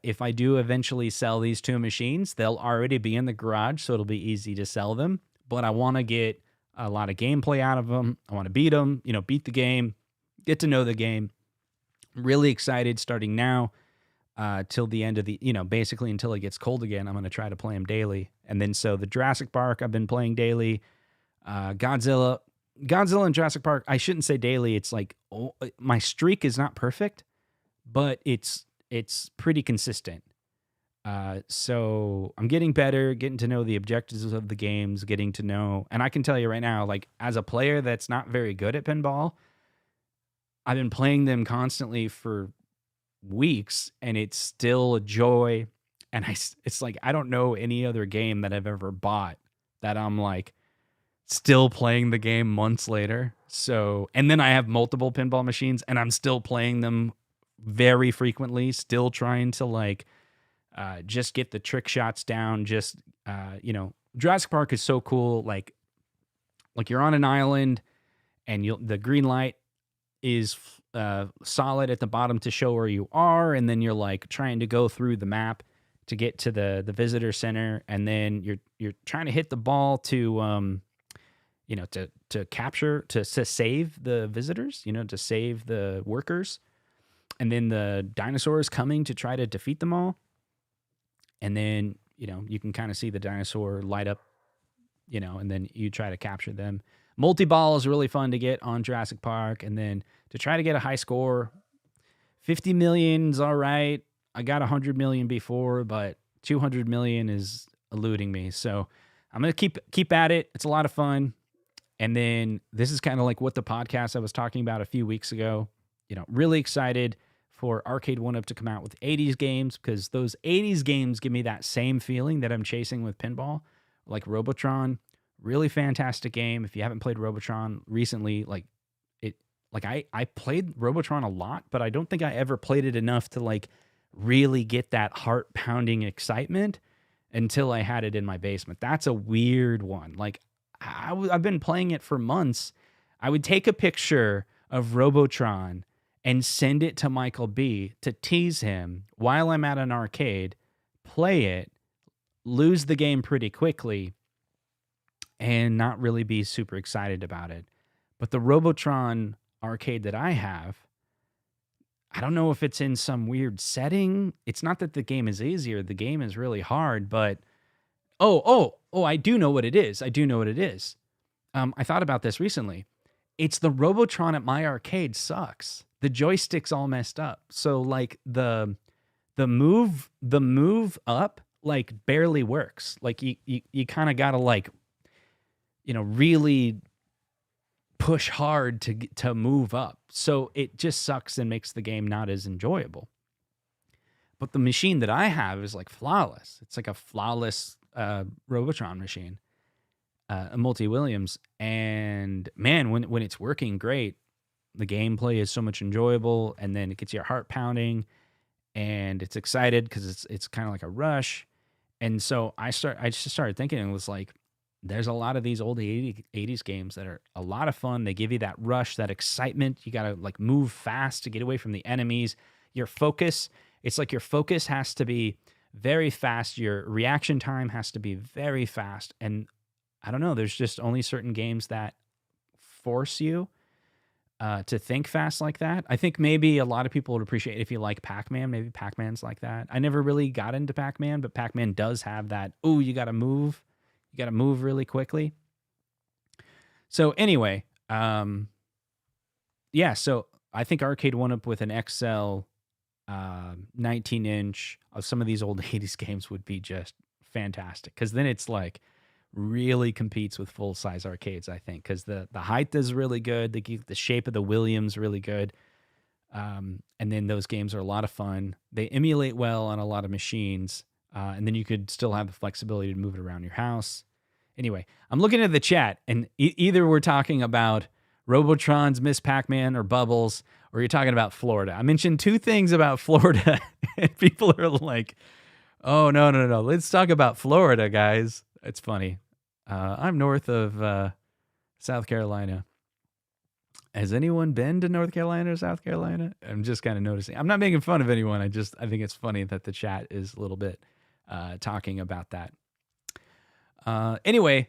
if I do eventually sell these two machines, they'll already be in the garage, so it'll be easy to sell them. But I want to get a lot of gameplay out of them. I want to beat them, beat the game, get to know the game. Really excited starting now till the end of the, basically until it gets cold again. I'm going to try to play them daily. And then so the Jurassic Park I've been playing daily. Godzilla and Jurassic Park, I shouldn't say daily. It's like, my streak is not perfect, but it's pretty consistent. So I'm getting better, getting to know the objectives of the games, getting to know, and I can tell you right now, like as a player that's not very good at pinball, I've been playing them constantly for weeks, and it's still a joy. And it's like, I don't know any other game that I've ever bought that I'm like still playing the game months later. So, and then I have multiple pinball machines, and I'm still playing them very frequently, still trying to like just get the trick shots down. Just, Jurassic Park is so cool. Like you're on an island, and the green light is solid at the bottom to show where you are, and then you're like trying to go through the map to get to the visitor center, and then you're trying to hit the ball to to capture, to save the visitors, to save the workers, and then the dinosaurs coming to try to defeat them all, and then you can kind of see the dinosaur light up, and then you try to capture them. Multi-ball is really fun to get on Jurassic Park, and then to try to get a high score. 50 million's all right. I got 100 million before, but 200 million is eluding me. So I'm going to keep at it. It's a lot of fun. And then this is kind of like what the podcast I was talking about a few weeks ago. Really excited for Arcade1Up to come out with 80s games, because those 80s games give me that same feeling that I'm chasing with pinball, like Robotron. Really fantastic game. If you haven't played Robotron recently, I played Robotron a lot, but I don't think I ever played it enough to like really get that heart pounding excitement until I had it in my basement. That's a weird one. Like I've been playing it for months. I would take a picture of Robotron and send it to Michael B to tease him while I'm at an arcade, play it, lose the game pretty quickly, and not really be super excited about it. But the Robotron arcade that I have, I don't know if it's in some weird setting. It's not that the game is easier. The game is really hard, but I do know what it is. I thought about this recently. It's the Robotron at my arcade sucks. The joystick's all messed up. So like the move up like barely works. Like you kind of gotta like, really push hard to move up. So it just sucks and makes the game not as enjoyable. But the machine that I have is like flawless. It's like a flawless Robotron machine, a multi-Williams. And man, when it's working great, the gameplay is so much enjoyable, and then it gets your heart pounding, and it's excited because it's kind of like a rush. And so I just started thinking, it was like, there's a lot of these old 80s games that are a lot of fun. They give you that rush, that excitement. You got to like move fast to get away from the enemies. Your focus, it's like your focus has to be very fast. Your reaction time has to be very fast. And I don't know, there's just only certain games that force you to think fast like that. I think maybe a lot of people would appreciate if you like Pac-Man. Maybe Pac-Man's like that. I never really got into Pac-Man, but Pac-Man does have that, you got to move. You got to move really quickly. So anyway, so I think Arcade1Up with an XL 19-inch of some of these old 80s games would be just fantastic, because then it's like really competes with full-size arcades, I think, because the height is really good. The shape of the Williams really good. And then those games are a lot of fun. They emulate well on a lot of machines. And then you could still have the flexibility to move it around your house. Anyway, I'm looking at the chat, and either we're talking about Robotrons, Miss Pac-Man, or Bubbles, or you're talking about Florida. I mentioned two things about Florida, and people are like, oh, no. Let's talk about Florida, guys. It's funny. I'm north of South Carolina. Has anyone been to North Carolina or South Carolina? I'm just kind of noticing. I'm not making fun of anyone. I think it's funny that the chat is a little bit talking about that. Anyway,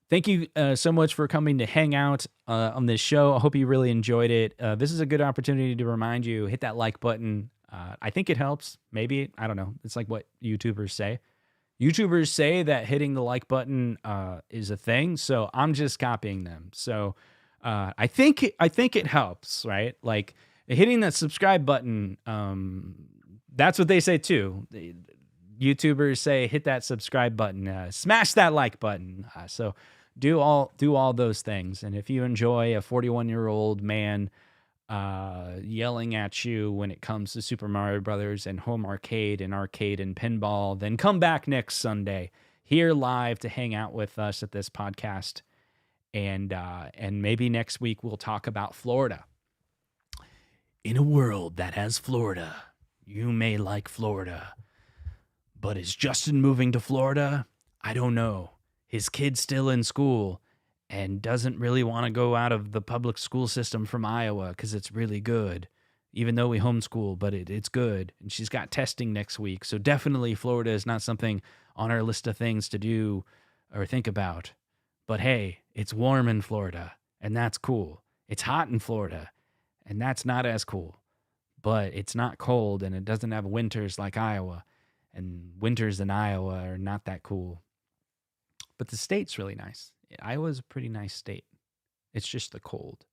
thank you so much for coming to hang out on this show. I hope you really enjoyed it. This is a good opportunity to remind you, hit that like button. I think it helps. Maybe, I don't know. It's like what YouTubers say. YouTubers say that hitting the like button is a thing, so I'm just copying them. So I think it helps, right? Like hitting that subscribe button. That's what they say too. YouTubers say hit that subscribe button, smash that like button. So do all those things. And if you enjoy a 41-year-old man yelling at you when it comes to Super Mario Brothers and home arcade and pinball, then come back next Sunday here live to hang out with us at this podcast. And maybe next week we'll talk about Florida. In a world that has Florida, you may like Florida. But is Justin moving to Florida? I don't know. His kid's still in school and doesn't really want to go out of the public school system from Iowa because it's really good. Even though we homeschool, but it's good. And she's got testing next week. So definitely Florida is not something on our list of things to do or think about. But hey, it's warm in Florida, and that's cool. It's hot in Florida, and that's not as cool. But it's not cold, and it doesn't have winters like Iowa. And winters in Iowa are not that cool. But the state's really nice. Iowa's a pretty nice state. It's just the cold.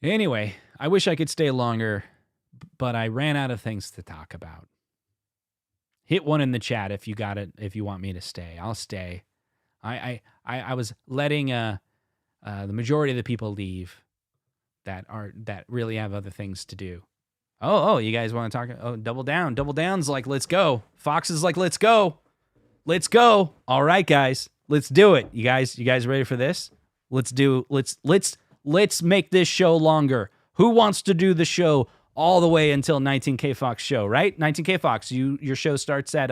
Anyway, I wish I could stay longer, but I ran out of things to talk about. Hit one in the chat if you got it, if you want me to stay. I'll stay. I was letting the majority of the people leave that really have other things to do. Oh, you guys want to talk? Oh, double down. Double down's like, let's go. Fox is like, let's go. Let's go. All right, guys. Let's do it. You guys ready for this? Let's make this show longer. Who wants to do the show all the way until 19K Fox show, right? 19K Fox, your show starts at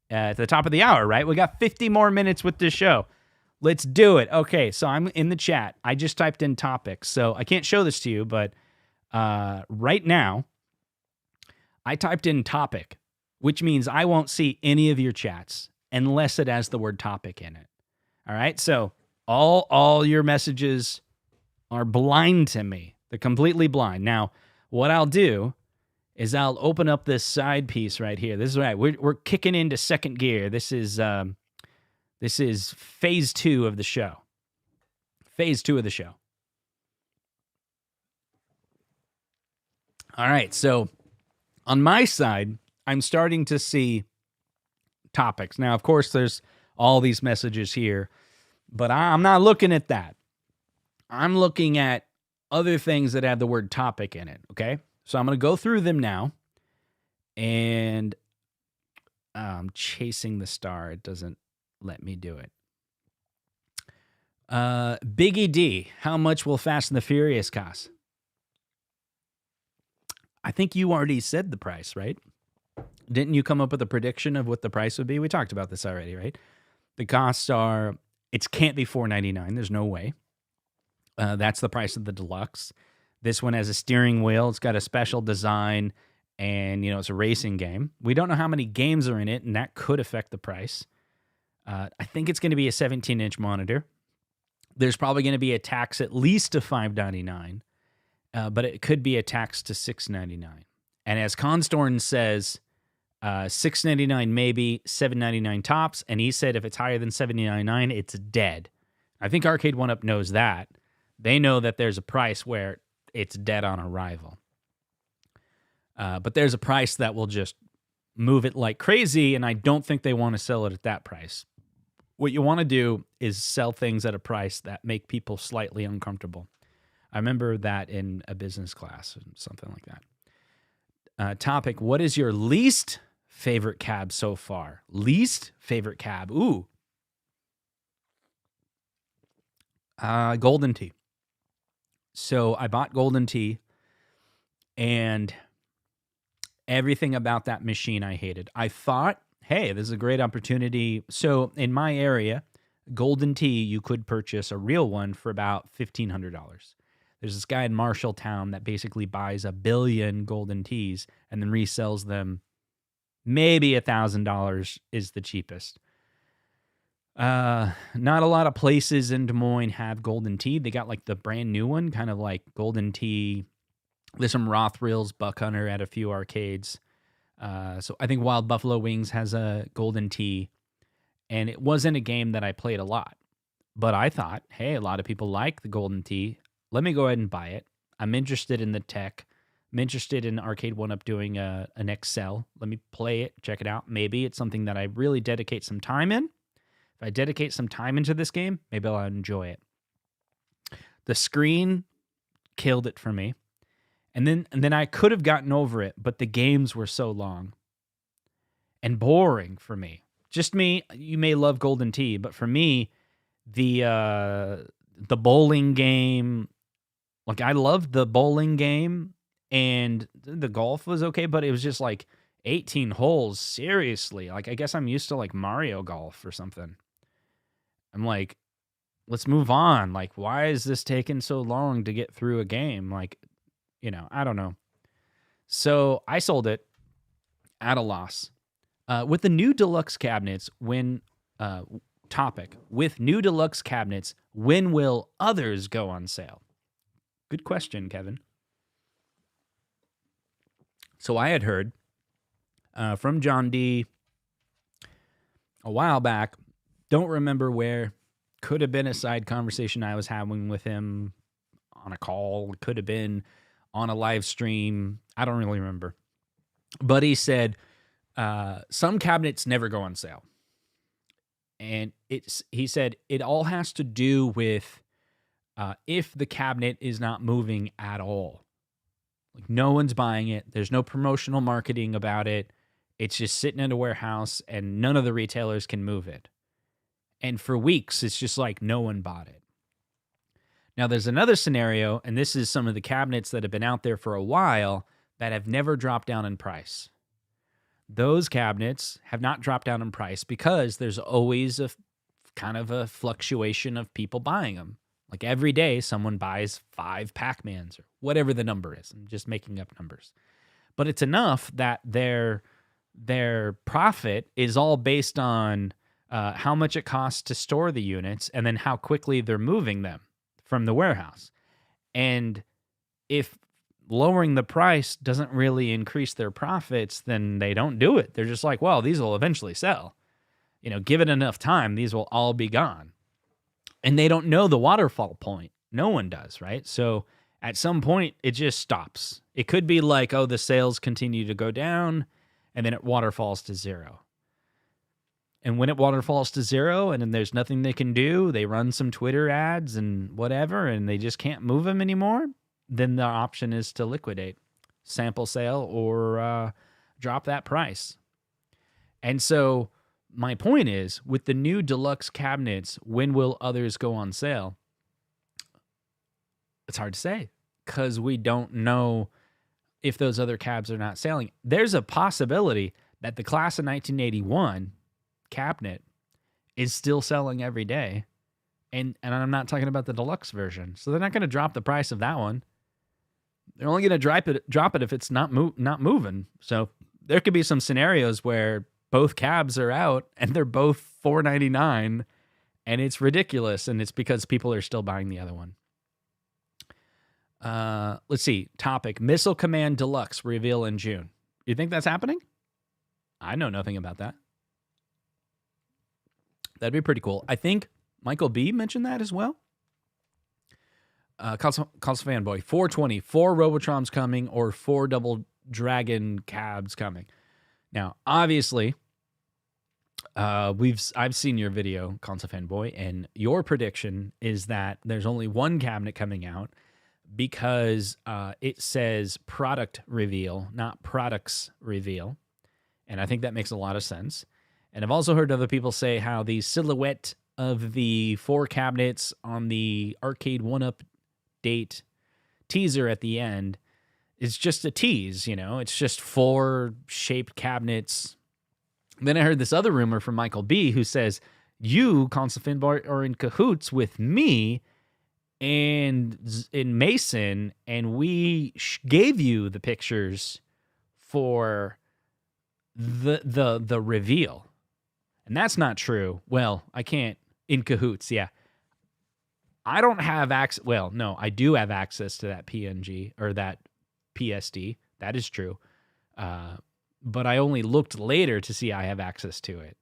the top of the hour, right? We got 50 more minutes with this show. Let's do it. Okay, so I'm in the chat. I just typed in topics, so I can't show this to you, but right now, I typed in topic, which means I won't see any of your chats unless it has the word topic in it. All right, so all your messages are blind to me. They're completely blind. Now, what I'll do is I'll open up this side piece right here. This is right. We're kicking into second gear. This is phase 2 of the show. Phase 2 of the show. All right, so on my side, I'm starting to see topics. Now, of course, there's all these messages here, but I'm not looking at that. I'm looking at other things that have the word topic in it, okay? So I'm going to go through them now, and I'm chasing the star. It doesn't let me do it. Biggie D, how much will Fast and the Furious cost? I think you already said the price, right? Didn't you come up with a prediction of what the price would be? We talked about this already, right? The costs are, it can't be $499. There's no way. That's the price of the deluxe. This one has a steering wheel. It's got a special design, and, it's a racing game. We don't know how many games are in it, and that could affect the price. I think it's going to be a 17-inch monitor. There's probably going to be a tax at least to $599, but it could be a tax to $699. And as Constorn says, $699 maybe, $799 tops, and he said if it's higher than $799, it's dead. I think Arcade1Up knows that. They know that there's a price where it's dead on arrival. But there's a price that will just move it like crazy, and I don't think they want to sell it at that price. What you want to do is sell things at a price that make people slightly uncomfortable. I remember that in a business class, something like that. Topic, what is your least favorite cab so far? Least favorite cab? Ooh. Golden Tee. So I bought Golden Tee, and everything about that machine I hated. I thought, hey, this is a great opportunity. So in my area, Golden Tee, you could purchase a real one for about $1,500. There's this guy in Marshalltown that basically buys 1 billion Golden Tees and then resells them. Maybe $1,000 is the cheapest. Not a lot of places in Des Moines have Golden Tee. They got like the brand new one, kind of like Golden Tee. There's some Rothrills, Buck Hunter at a few arcades. So I think Wild Buffalo Wings has a Golden Tee, and it wasn't a game that I played a lot. But I thought, hey, a lot of people like the Golden Tee. Let me go ahead and buy it. I'm interested in the tech. I'm interested in Arcade1Up doing an Excel. Let me play it, check it out. Maybe it's something that I really dedicate some time in. If I dedicate some time into this game, maybe I'll enjoy it. The screen killed it for me. And then I could have gotten over it, but the games were so long and boring for me. Just me, you may love Golden Tee, but for me, the bowling game, like I loved the bowling game, and the golf was okay, but it was just like 18 holes, seriously. Like I guess I'm used to like Mario Golf or something. I'm like, let's move on. Like, why is this taking so long to get through a game? Like, I don't know. So I sold it at a loss. With the new deluxe cabinets, with new deluxe cabinets, when will others go on sale? Good question, Kevin. So I had heard from John D. a while back, don't remember where, could have been a side conversation I was having with him on a call, could have been on a live stream. I don't really remember. But he said some cabinets never go on sale. And he said it all has to do with if the cabinet is not moving at all. Like no one's buying it. There's no promotional marketing about it. It's just sitting in a warehouse and none of the retailers can move it. And for weeks, it's just like no one bought it. Now, there's another scenario, and this is some of the cabinets that have been out there for a while that have never dropped down in price. Those cabinets have not dropped down in price because there's always a kind of a fluctuation of people buying them. Like every day, someone buys 5 Pac-Mans or whatever the number is. I'm just making up numbers. But it's enough that their profit is all based on how much it costs to store the units, and then how quickly they're moving them from the warehouse. And if lowering the price doesn't really increase their profits, then they don't do it. They're just like, well, these will eventually sell. Give it enough time, these will all be gone. And they don't know the waterfall point. No one does, right? So at some point, it just stops. It could be like, oh, the sales continue to go down, and then it waterfalls to zero. And when it waterfalls to zero and then there's nothing they can do, they run some Twitter ads and whatever, and they just can't move them anymore, then the option is to liquidate, sample sale, or drop that price. And so my point is, with the new deluxe cabinets, when will others go on sale? It's hard to say because we don't know if those other cabs are not selling. There's a possibility that the class of 1981 cabinet is still selling every day. And I'm not talking about the deluxe version. So they're not going to drop the price of that one. They're only going to drop it if it's not moving. So there could be some scenarios where both cabs are out and they're both $499 and it's ridiculous, and it's because people are still buying the other one. Let's see. Topic: Missile Command Deluxe reveal in June. You think that's happening? I know nothing about that. That'd be pretty cool. I think Michael B mentioned that as well. Console Fanboy, 420, 4 Robotrons coming, or 4 Double Dragon cabs coming. Now, obviously, I've seen your video, Console Fanboy, and your prediction is that there's only one cabinet coming out because it says product reveal, not products reveal. And I think that makes a lot of sense. And I've also heard other people say how the silhouette of the 4 cabinets on the Arcade1Up date teaser at the end is just a tease, It's just 4 shaped cabinets. Then I heard this other rumor from Michael B, who says, you, Console Fanboy, are in cahoots with me and in Mason, and we gave you the pictures for the reveal. And that's not true. Well, I can't. In cahoots, yeah. I don't have access. Well, no, I do have access to that PNG or that PSD. That is true. But I only looked later to see I have access to it.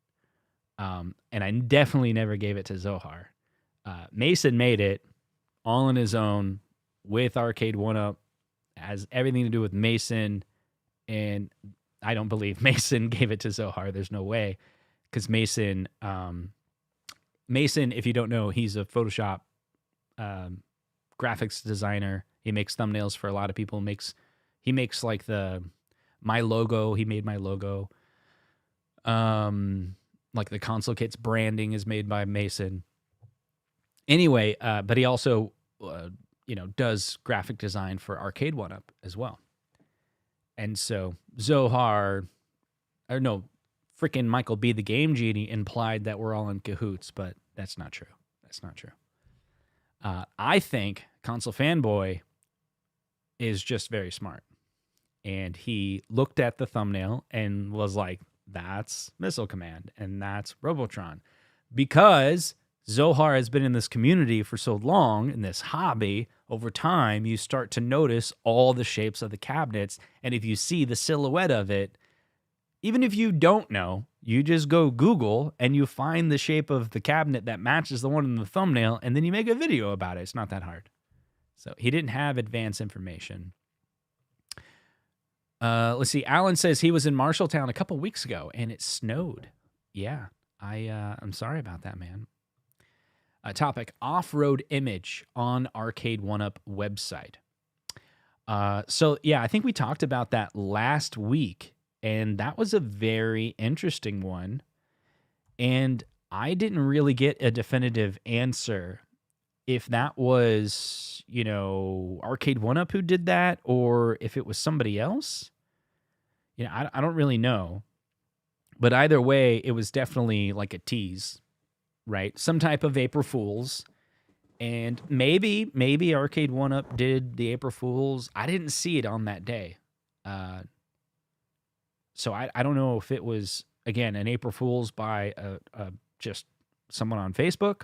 And I definitely never gave it to Zohar. Mason made it all on his own with Arcade1Up. Has everything to do with Mason. And I don't believe Mason gave it to Zohar. There's no way. Because Mason, if you don't know, he's a Photoshop graphics designer. He makes thumbnails for a lot of people. He makes like my logo. He made my logo. Like the console kits branding is made by Mason. Anyway, but he also, does graphic design for Arcade1Up as well. And so Zohar, or no, freaking Michael B, the Game Genie, implied that we're all in cahoots, but that's not true. That's not true. I think Console Fanboy is just very smart. And he looked at the thumbnail and was like, that's Missile Command and that's Robotron. Because Zohar has been in this community for so long, in this hobby, over time, you start to notice all the shapes of the cabinets. And if you see the silhouette of it, even if you don't know, you just go Google and you find the shape of the cabinet that matches the one in the thumbnail, and then you make a video about it. It's not that hard. So he didn't have advanced information. Let's see. Alan says he was in Marshalltown a couple weeks ago, and it snowed. Yeah, I'm sorry about that, man. Topic: off-road image on Arcade1Up website. So, yeah, I think we talked about that last week, and that was a very interesting one. And I didn't really get a definitive answer if that was, Arcade1Up who did that or if it was somebody else. I don't really know. But either way, it was definitely like a tease, right? Some type of April Fool's. And maybe Arcade1Up did the April Fool's. I didn't see it on that day. So I don't know if it was, again, an April Fool's by a just someone on Facebook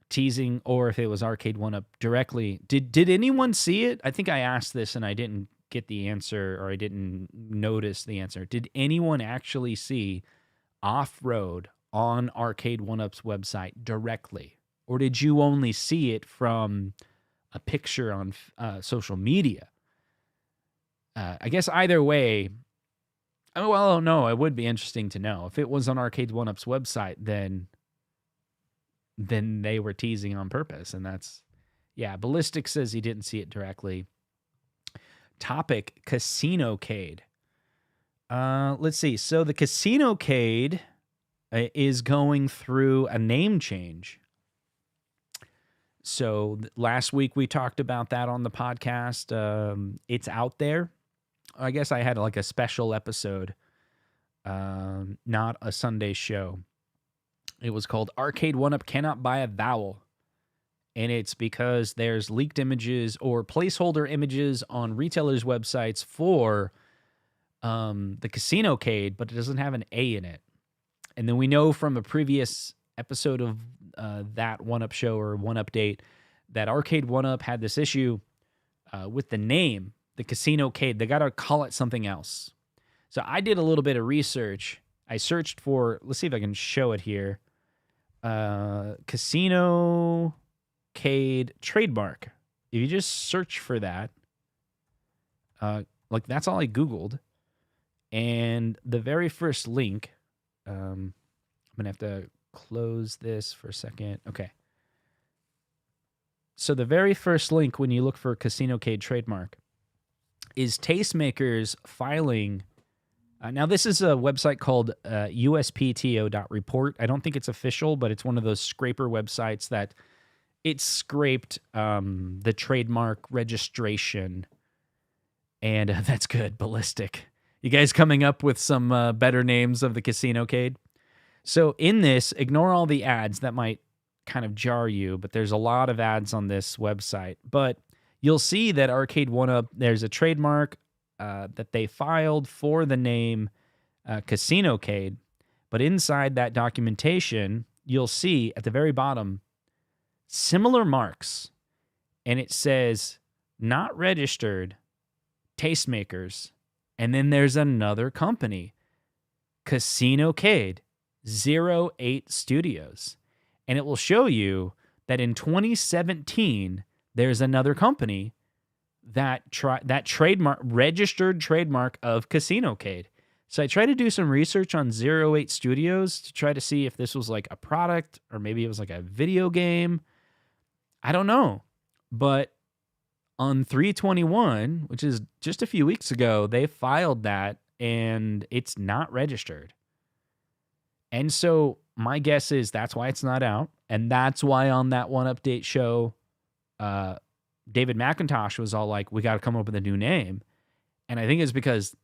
teasing, or if it was Arcade1Up directly. Did anyone see it? I think I asked this and I didn't get the answer, or I didn't notice the answer. Did anyone actually see Off-Road on Arcade1Up's website directly? Or did you only see it from a picture on social media? I guess either way, well, no, it would be interesting to know. If it was on Arcade1Up's website, then they were teasing on purpose. And that's, yeah, Ballistic says he didn't see it directly. Topic, Casinocade. Let's see. So the Casinocade is going through a name change. So last week we talked about that on the podcast. It's out there. I guess I had like a special episode, not a Sunday show. It was called Arcade1Up Cannot Buy a Vowel. And it's because there's leaked images or placeholder images on retailers' websites for the Casinocade, but it doesn't have an A in it. And then we know from a previous episode of that 1UP show or 1Update that Arcade1Up had this issue with the name, the Casinocade. They got to call it something else. So I did a little bit of research. I searched for, let's see if I can show it here, Casinocade trademark. If you just search for that, like that's all I Googled. And the very first link, I'm going to have to close this for a second. Okay. So the very first link when you look for Casinocade trademark is Tastemakers filing. Now, this is a website called uspto.report. I don't think it's official, but it's one of those scraper websites that it scraped the trademark registration. And that's good, Ballistic. You guys coming up with some better names of the Casinocade? So in this, ignore all the ads that might kind of jar you, but there's a lot of ads on this website. But you'll see that Arcade1Up, there's a trademark that they filed for the name Casinocade. But inside that documentation, you'll see at the very bottom, similar marks. And it says, not registered, Tastemakers. And then there's another company, Casinocade 08 Studios. And it will show you that in 2017, there's another company that trademark, registered trademark of Casinocade. So I tried to do some research on 08 Studios to try to see if this was like a product or maybe it was like a video game. I don't know. But on 3/21, which is just a few weeks ago, they filed that and it's not registered. And so my guess is that's why it's not out. And that's why on that 1Update show, David McIntosh was all like, we got to come up with a new name. And I think it's because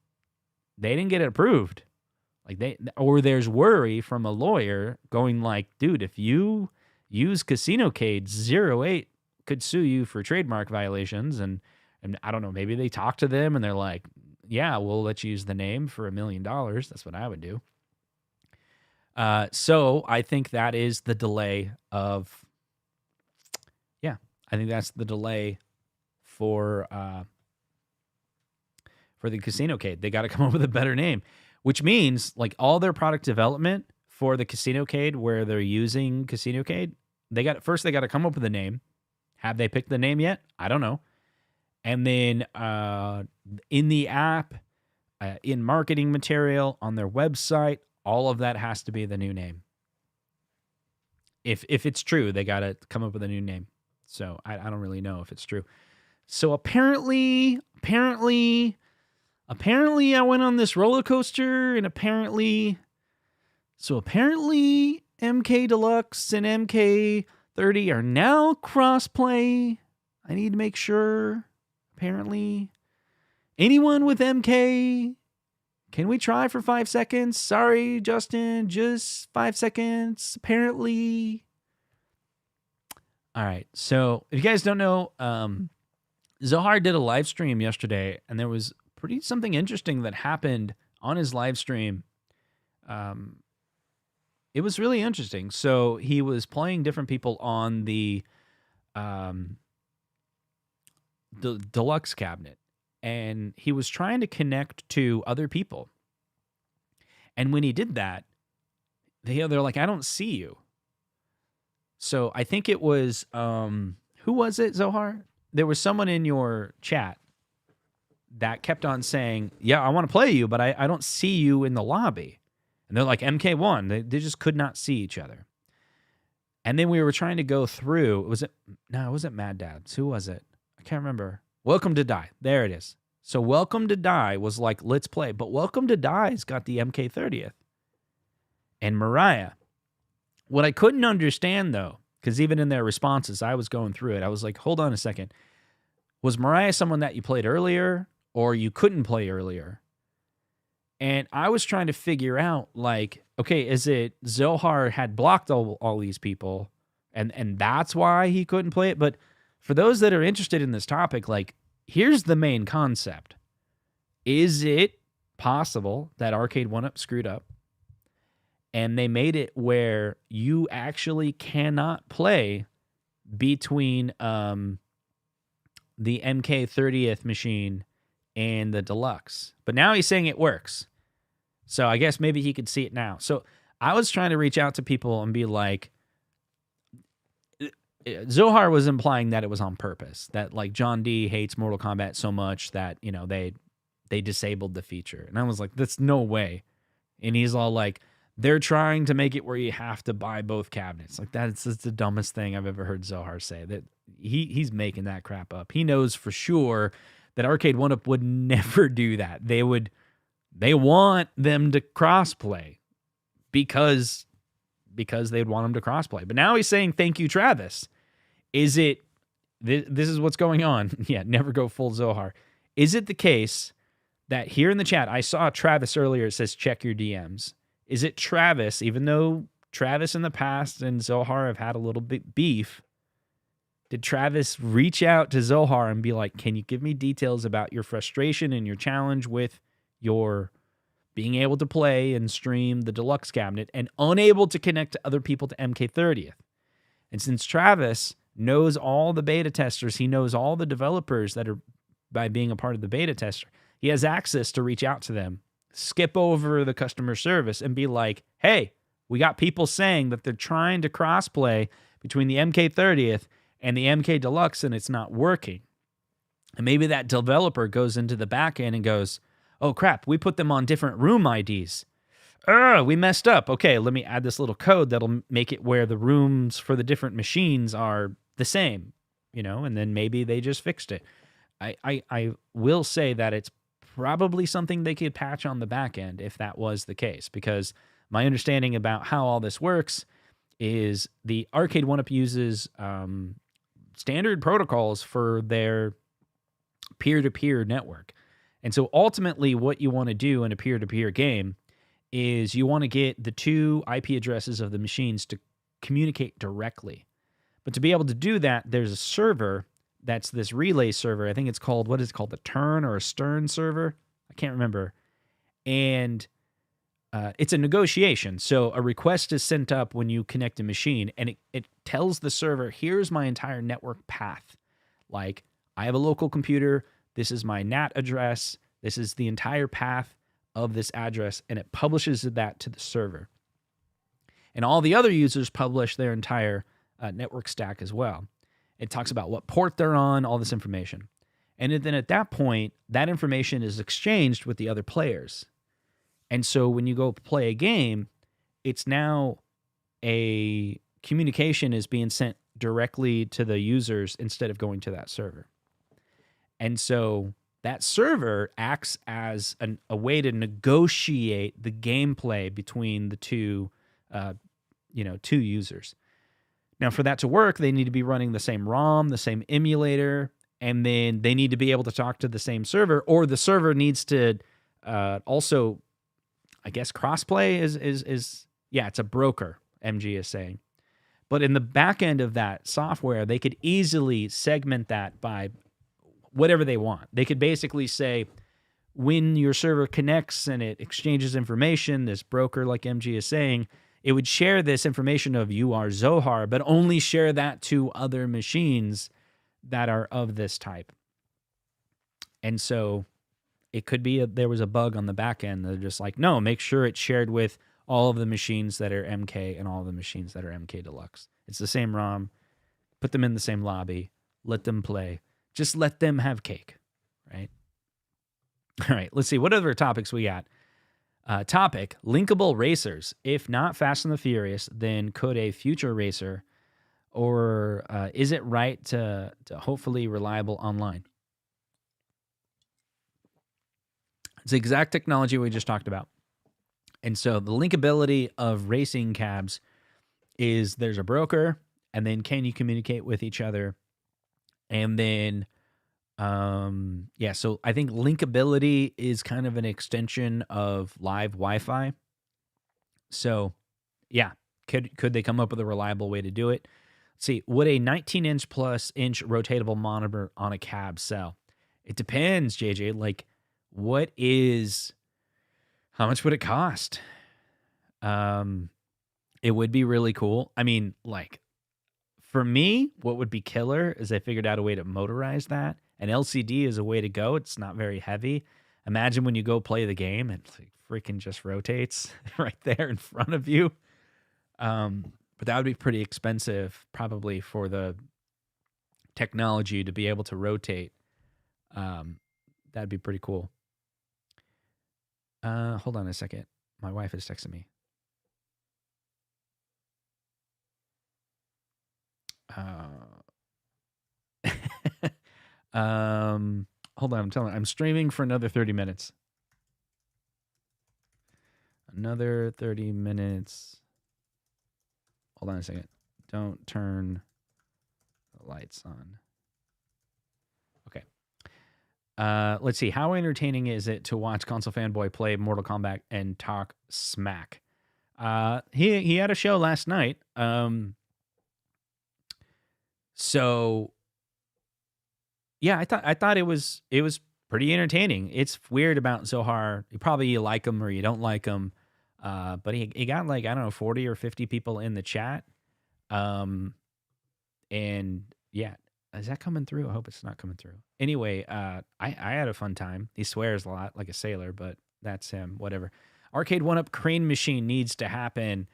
they didn't get it approved. Or there's worry from a lawyer going like, dude, if you use Casinocade 08 could sue you for trademark violations. And I don't know, maybe they talk to them and they're like, yeah, we'll let you use the name for $1 million. That's what I would do. So I think that is the delay of, I think that's the delay for the Casinocade. They got to come up with a better name, which means like all their product development for the Casinocade where they're using Casinocade, they got to come up with a name. Have they picked the name yet? I don't know. And then in the app, in marketing material, on their website, all of that has to be the new name. If it's true, they got to come up with a new name. So I don't really know if it's true. So apparently I went on this roller coaster and apparently MK Deluxe and MK30 are now crossplay. I need to make sure. Apparently, anyone with MK, can we try for 5 seconds? Sorry, Justin, just 5 seconds. Apparently. All right. So if you guys don't know, Zohar did a live stream yesterday, and there was something interesting that happened on his live stream. It was really interesting. So he was playing different people on the deluxe cabinet, and he was trying to connect to other people. And when he did that, they're like, I don't see you. So I think it was, who was it, Zohar? There was someone in your chat that kept on saying, yeah, I want to play you, but I don't see you in the lobby. And they're like, MK1. They just could not see each other. And then we were trying to go through, it wasn't Mad Dads. Who was it? I can't remember. Welcome to Die. There it is. So Welcome to Die was like, let's play. But Welcome to Die's got the MK30th. And Mariah. What I couldn't understand, though, because even in their responses, I was going through it. I was like, hold on a second. Was Mariah someone that you played earlier or you couldn't play earlier? And I was trying to figure out, like, okay, is it Zohar had blocked all these people and that's why he couldn't play it? But for those that are interested in this topic, like, here's the main concept. Is it possible that Arcade1Up screwed up and they made it where you actually cannot play between the MK30th machine and the deluxe? But now he's saying it works. So I guess maybe he could see it now. So I was trying to reach out to people and be like, Zohar was implying that it was on purpose, that like John D hates Mortal Kombat so much that, you know, they disabled the feature. And I was like, that's no way. And he's all like, they're trying to make it where you have to buy both cabinets. Like, that's the dumbest thing I've ever heard Zohar say. That he's making that crap up. He knows for sure that Arcade1Up would never do that. They want them to crossplay because they'd want them to crossplay. But now he's saying, thank you, Travis. Is it, this is what's going on. Yeah, never go full Zohar. Is it the case that here in the chat, I saw Travis earlier, it says check your DMs. Is it Travis, even though Travis in the past and Zohar have had a little bit beef, did Travis reach out to Zohar and be like, can you give me details about your frustration and your challenge with your being able to play and stream the deluxe cabinet and unable to connect to other people to MK30th? And since Travis knows all the beta testers, he knows all the developers that are, by being a part of the beta tester, he has access to reach out to them, skip over the customer service and be like, hey, we got people saying that they're trying to crossplay between the MK30th and the MK Deluxe and it's not working. And maybe that developer goes into the back end and goes, oh crap, we put them on different room IDs. We messed up. Okay, let me add this little code that'll make it where the rooms for the different machines are the same, you know, and then maybe they just fixed it. I will say that it's probably something they could patch on the back end if that was the case, because my understanding about how all this works is the Arcade1Up uses standard protocols for their peer-to-peer network. And so ultimately what you want to do in a peer-to-peer game is you want to get the two IP addresses of the machines to communicate directly. But to be able to do that, there's a server that's this relay server. I think it's called, what is it called? A turn or a stern server? I can't remember. And it's a negotiation. So a request is sent up when you connect a machine, and it tells the server, here's my entire network path. Like, I have a local computer. This is my NAT address. This is the entire path of this address, and it publishes that to the server. And all the other users publish their entire network stack as well. It talks about what port they're on, all this information. And then at that point, that information is exchanged with the other players. And so when you go play a game, it's now a communication is being sent directly to the users instead of going to that server. And so that server acts as a way to negotiate the gameplay between the two users. Now, for that to work, they need to be running the same ROM, the same emulator, and then they need to be able to talk to the same server, or the server needs to also, I guess, crossplay is it's a broker, MG is saying. But in the back end of that software, they could easily segment that by whatever they want. They could basically say, when your server connects and it exchanges information, this broker, like MG is saying, it would share this information of you are Zohar, but only share that to other machines that are of this type. And so it could be there was a bug on the back end. They're just like, no, make sure it's shared with all of the machines that are MK and all of the machines that are MK Deluxe. It's the same ROM. Put them in the same lobby. Let them play. Just let them have cake, right? All right, let's see. What other topics we got? Topic, linkable racers. If not Fast and the Furious, then could a future racer, or is it right to hopefully reliable online? It's the exact technology we just talked about. And so the linkability of racing cabs is there's a broker, and then can you communicate with each other? And then, so I think linkability is kind of an extension of live Wi-Fi. So, yeah, could they come up with a reliable way to do it? Let's see, would a 19-inch plus inch rotatable monitor on a cab sell? It depends, JJ. Like, how much would it cost? It would be really cool. I mean, like, for me, what would be killer is I figured out a way to motorize that. And LCD is a way to go. It's not very heavy. Imagine when you go play the game and like freaking just rotates right there in front of you. But that would be pretty expensive, probably, for the technology to be able to rotate. That'd be pretty cool. Hold on a second. My wife is texting me. Hold on. I'm streaming for another 30 minutes. Another 30 minutes. Hold on a second. Don't turn the lights on. Okay. Let's see. How entertaining is it to watch Console Fanboy play Mortal Kombat and talk smack? He had a show last night. So yeah, I thought it was pretty entertaining. It's weird about Zohar. You like him or you don't like him. But he got like, I don't know, 40 or 50 people in the chat. And yeah, is that coming through? I hope it's not coming through. Anyway, I had a fun time. He swears a lot like a sailor, but that's him, whatever. Arcade1Up crane machine needs to happen.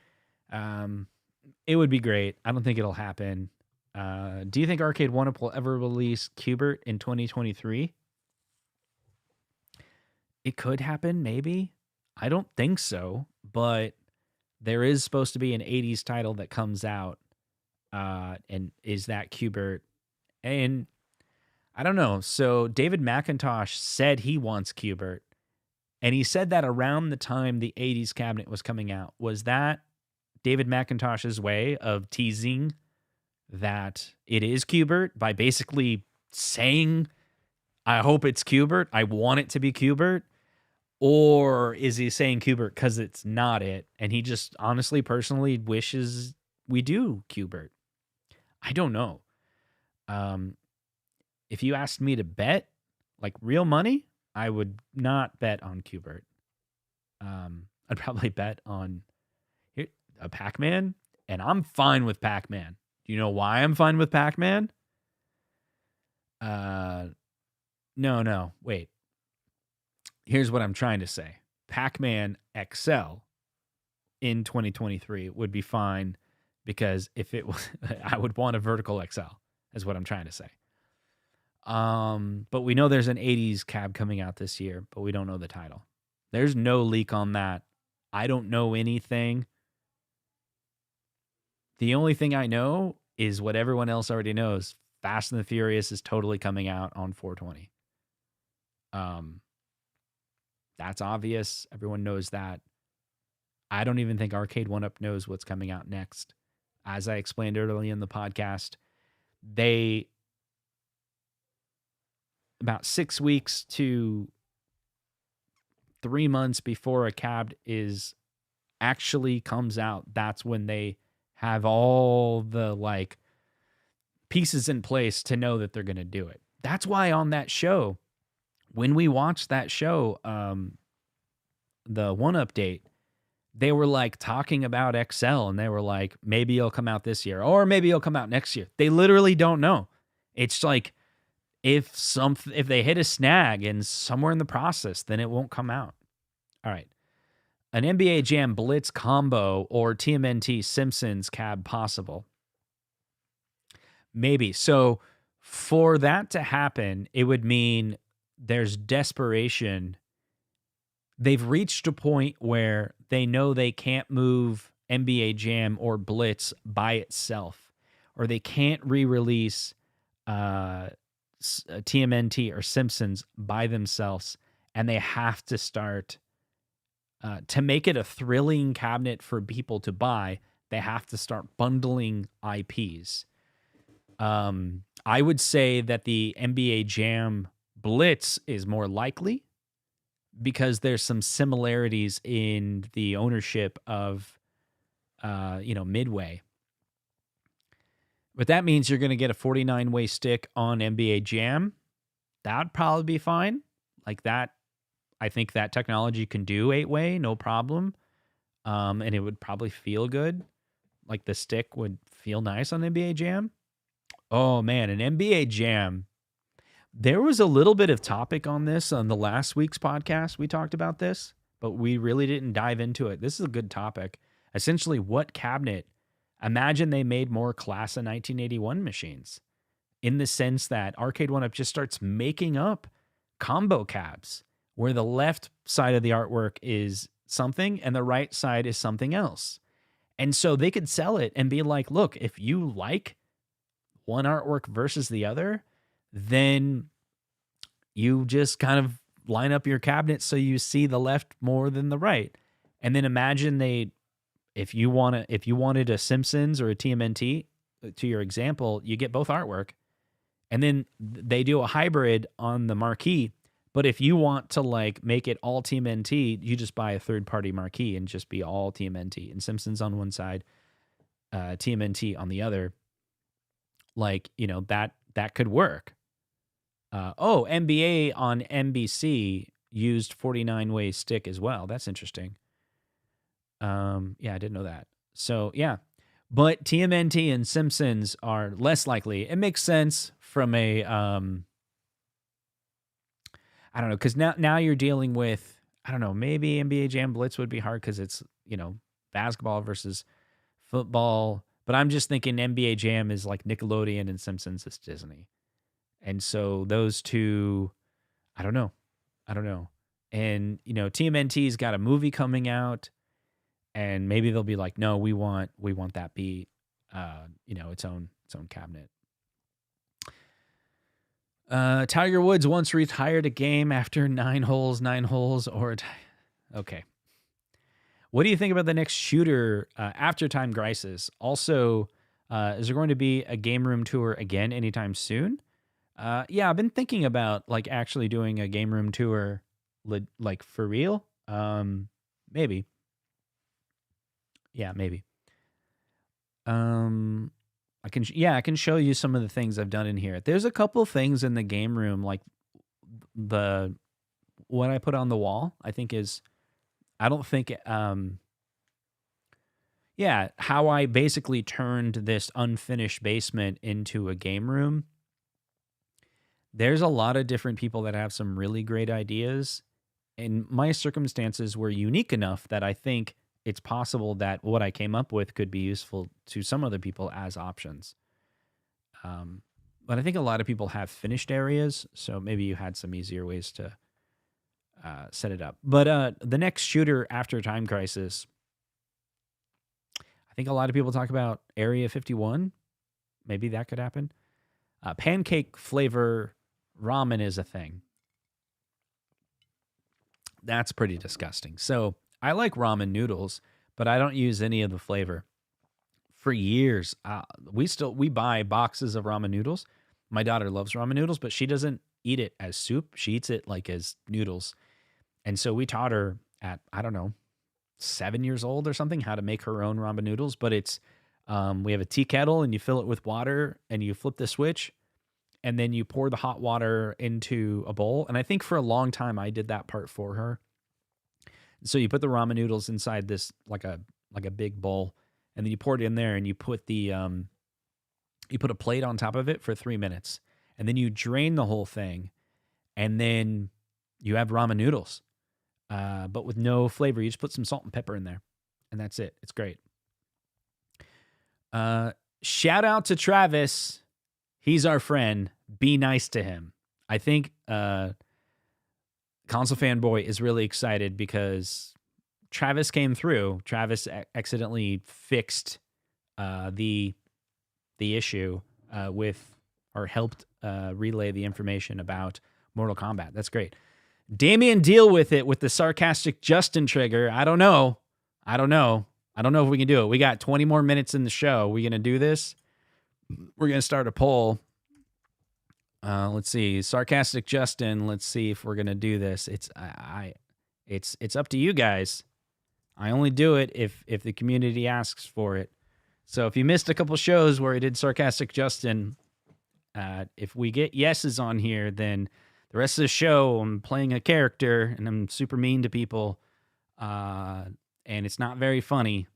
It would be great. I don't think it'll happen. Do you think Arcade1Up will ever release Qbert in 2023? It could happen, maybe. I don't think so, but there is supposed to be an 80s title that comes out, and is that Qbert? And I don't know. So David McIntosh said he wants Qbert, and he said that around the time the 80s cabinet was coming out. Was that David McIntosh's way of teasing that it is Qbert by basically saying, I hope it's Qbert, I want it to be Qbert? Or is he saying Qbert because it's not it, and he just honestly, personally wishes we do Qbert? I don't know. If you asked me to bet, like real money, I would not bet on Qbert. I'd probably bet on a Pac-Man, and I'm fine with Pac-Man. Do you know why I'm fine with Pac-Man? No, wait. Here's what I'm trying to say. Pac-Man XL in 2023 would be fine, because if it was, I would want a vertical XL, is what I'm trying to say. But we know there's an 80s cab coming out this year, but we don't know the title. There's no leak on that. I don't know anything. The only thing I know is what everyone else already knows. Fast and the Furious is totally coming out on 420. That's obvious. Everyone knows that. I don't even think Arcade1Up knows what's coming out next. As I explained earlier in the podcast, about 6 weeks to 3 months before a cab is actually comes out, that's when they have all the like pieces in place to know that they're going to do it. That's why on that show, when we watched that show, the one update, they were like talking about XL, and they were like, maybe it'll come out this year, or maybe it'll come out next year. They literally don't know. It's like, if they hit a snag and somewhere in the process, then it won't come out. All right. An NBA Jam Blitz combo or TMNT Simpsons cab possible? Maybe. So for that to happen, it would mean there's desperation. They've reached a point where they know they can't move NBA Jam or Blitz by itself, or they can't re-release TMNT or Simpsons by themselves, and they have to start to make it a thrilling cabinet for people to buy. They have to start bundling IPs. I would say that the NBA Jam Blitz is more likely because there's some similarities in the ownership of, Midway. But that means you're going to get a 49-way stick on NBA Jam. That'd probably be fine. Like that, I think that technology can do 8-way, no problem. And it would probably feel good. Like the stick would feel nice on NBA Jam. Oh, man, an NBA Jam. There was a little bit of topic on this on the last week's podcast. We talked about this, but we really didn't dive into it. This is a good topic. Essentially, what cabinet? Imagine they made more class of 1981 machines, in the sense that Arcade1Up just starts making up combo cabs where the left side of the artwork is something and the right side is something else. And so they could sell it and be like, look, if you like one artwork versus the other, then you just kind of line up your cabinet so you see the left more than the right. And then imagine if you wanted a Simpsons or a TMNT, to your example, you get both artwork, and then they do a hybrid on the marquee. But if you want to like make it all TMNT, you just buy a third-party marquee and just be all TMNT, and Simpsons on one side, TMNT on the other. Like, that could work. NBA on NBC used 49-way stick as well. That's interesting. I didn't know that. So, yeah. But TMNT and Simpsons are less likely. It makes sense from a, I don't know, because now you're dealing with, I don't know, maybe NBA Jam Blitz would be hard because it's, basketball versus football. But I'm just thinking NBA Jam is like Nickelodeon and Simpsons is Disney. And so those two, I don't know. And, TMNT's got a movie coming out, and maybe they'll be like, no, we want that be, its own cabinet. Tiger Woods once retired a game after 9 holes, okay. What do you think about the next shooter after Time Crisis? Also, is there going to be a game room tour again anytime soon? I've been thinking about like actually doing a game room tour, like for real. Maybe. Yeah, maybe. I can show you some of the things I've done in here. There's a couple things in the game room, like what I put on the wall, I think is, I don't think, how I basically turned this unfinished basement into a game room. There's a lot of different people that have some really great ideas, and my circumstances were unique enough that I think it's possible that what I came up with could be useful to some other people as options. But I think a lot of people have finished areas, so maybe you had some easier ways to set it up. But the next shooter after Time Crisis, I think a lot of people talk about Area 51. Maybe that could happen. Pancake flavor ramen is a thing. That's pretty disgusting. So I like ramen noodles, but I don't use any of the flavor. For years, we buy boxes of ramen noodles. My daughter loves ramen noodles, but she doesn't eat it as soup. She eats it like as noodles. And so we taught her at, 7 years old or something, how to make her own ramen noodles. But it's, we have a tea kettle and you fill it with water and you flip the switch and then you pour the hot water into a bowl. And I think for a long time I did that part for her. So you put the ramen noodles inside this like a big bowl, and then you pour it in there, and you put you put a plate on top of it for 3 minutes, and then you drain the whole thing, and then you have ramen noodles, but with no flavor. You just put some salt and pepper in there, and that's it. It's great. Shout out to Travis. He's our friend. Be nice to him. I think Console Fanboy is really excited because Travis came through. Travis accidentally fixed the issue with, or helped relay the information about Mortal Kombat. That's great. Damien, deal with it with the sarcastic Justin trigger. I don't know if we can do it. We got 20 more minutes in the show. We going to do this? We're going to start a poll. Let's see. Sarcastic Justin. Let's see if we're going to do this. It's up to you guys. I only do it if the community asks for it. So if you missed a couple shows where I did Sarcastic Justin, if we get yeses on here, then the rest of the show, I'm playing a character and I'm super mean to people. And it's not very funny.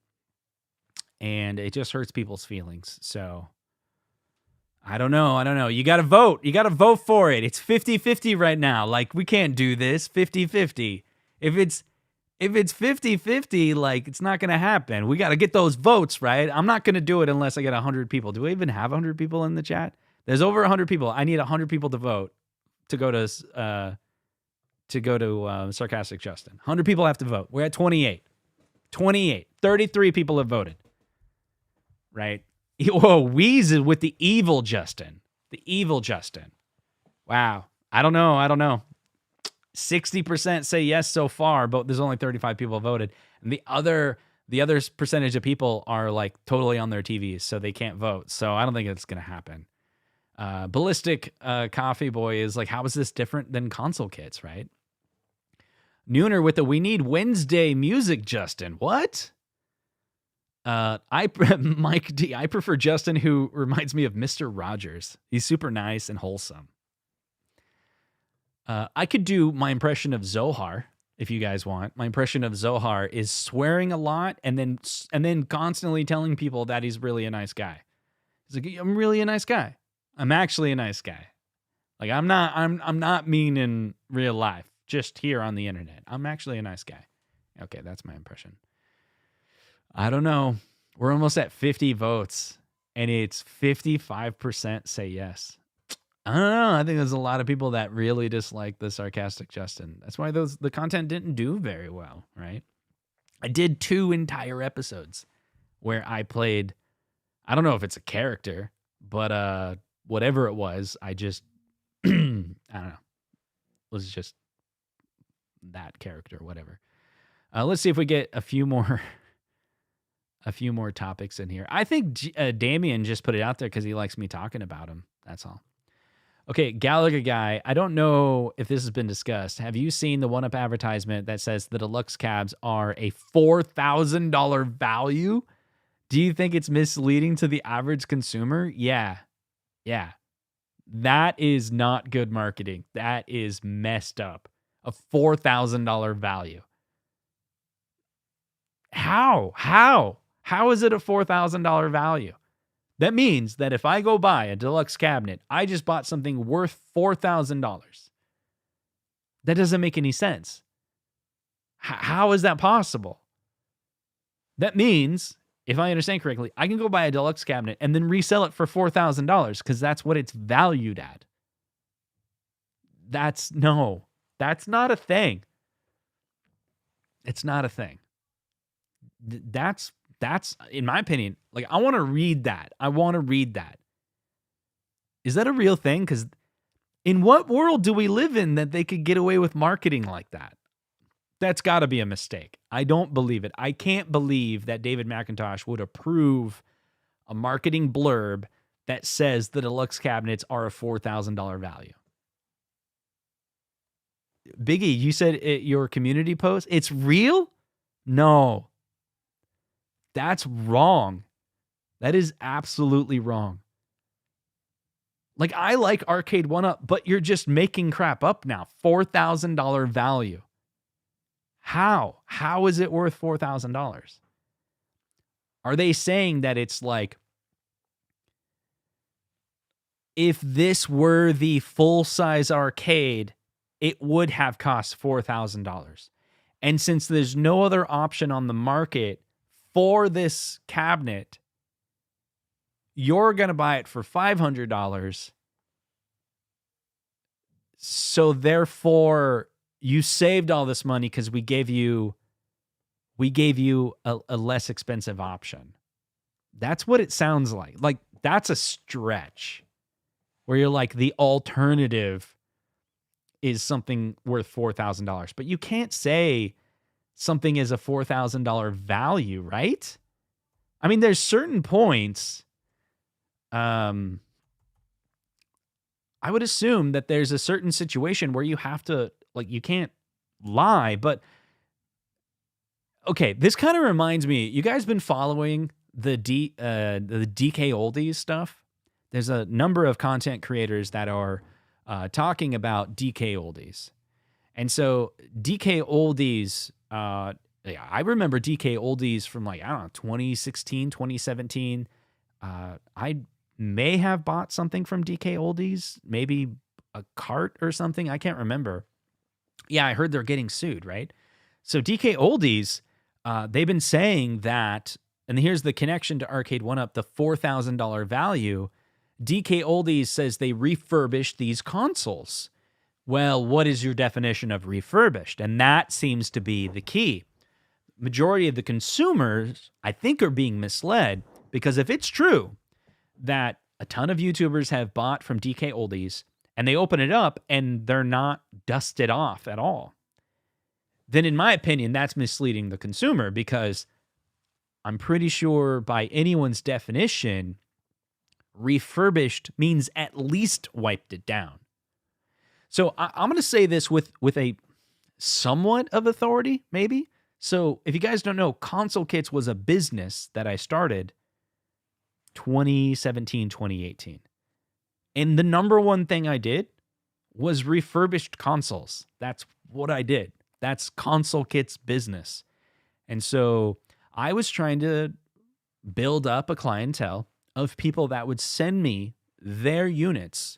And it just hurts people's feelings. So I don't know. You got to vote. You got to vote for it. It's 50-50 right now. Like, we can't do this 50-50. If it's 50-50, like, it's not going to happen. We got to get those votes, right? I'm not going to do it unless I get 100 people. Do we even have 100 people in the chat? There's over 100 people. I need 100 people to vote to go to Sarcastic Justin. 100 people have to vote. We're at 28. 33 people have voted. Right? Whoa, Wheeze is with the evil Justin. The evil Justin. Wow. I don't know. 60% say yes so far, but there's only 35 people voted. And the other percentage of people are like totally on their TVs, so they can't vote. So I don't think it's going to happen. Ballistic Coffee Boy is like, how is this different than console kits, right? Nooner with the we need Wednesday music, Justin. What? Mike D. I prefer Justin, who reminds me of Mr. Rogers. He's super nice and wholesome. I could do my impression of Zohar if you guys want. My impression of Zohar is swearing a lot and then constantly telling people that he's really a nice guy. He's like, I'm really a nice guy. I'm actually a nice guy. Like, I'm not mean in real life, just here on the internet. I'm actually a nice guy. Okay, that's my impression. I don't know. We're almost at 50 votes, and it's 55% say yes. I don't know. I think there's a lot of people that really dislike the Sarcastic Justin. That's why the content didn't do very well, right? I did 2 entire episodes where I played, I don't know if it's a character, but whatever it was, I just, I don't know. It was just that character, whatever. Let's see if we get a few more topics in here. I think Damien just put it out there because he likes me talking about him. That's all. Okay, Gallagher guy. I don't know if this has been discussed. Have you seen the 1UP advertisement that says the deluxe cabs are a $4,000 value? Do you think it's misleading to the average consumer? Yeah. That is not good marketing. That is messed up. A $4,000 value. How is it a $4,000 value? That means that if I go buy a deluxe cabinet, I just bought something worth $4,000. That doesn't make any sense. How is that possible? That means, if I understand correctly, I can go buy a deluxe cabinet and then resell it for $4,000 because that's what it's valued at. That's not a thing. It's not a thing. That's in my opinion, like, I want to read that. Is that a real thing? Because in what world do we live in that they could get away with marketing like that? That's got to be a mistake. I don't believe it. I can't believe that David McIntosh would approve a marketing blurb that says the deluxe cabinets are a $4,000 value. Biggie, you said your community post, it's real? No. That's wrong. That is absolutely wrong. Like, I like Arcade1Up, but you're just making crap up now. $4,000 value. How? How is it worth $4,000? Are they saying that it's like, if this were the full-size arcade, it would have cost $4,000? And since there's no other option on the market for this cabinet, you're going to buy it for $500. So therefore, you saved all this money because we gave you a less expensive option. That's what it sounds like. Like, that's a stretch where you're like, the alternative is something worth $4,000. But you can't say something is a $4,000 value, right? I mean, there's certain points. I would assume that there's a certain situation where you have to, like, you can't lie. But okay, this kind of reminds me. You guys been following the DK Oldies stuff? There's a number of content creators that are talking about DK Oldies. And so DK Oldies, I remember DK Oldies from, like, I don't know, 2016, 2017. I may have bought something from DK Oldies, maybe a cart or something. I can't remember. Yeah, I heard they're getting sued, right? So DK Oldies, they've been saying that, and here's the connection to Arcade1Up, the $4,000 value. DK Oldies says they refurbished these consoles. Well, what is your definition of refurbished? And that seems to be the key. Majority of the consumers, I think, are being misled, because if it's true that a ton of YouTubers have bought from DK Oldies and they open it up and they're not dusted off at all, then in my opinion, that's misleading the consumer, because I'm pretty sure by anyone's definition, refurbished means at least wiped it down. So I'm going to say this with a somewhat of authority, maybe. So if you guys don't know, Console Kits was a business that I started 2017, 2018. And the number one thing I did was refurbished consoles. That's what I did. That's Console Kits business. And so I was trying to build up a clientele of people that would send me their units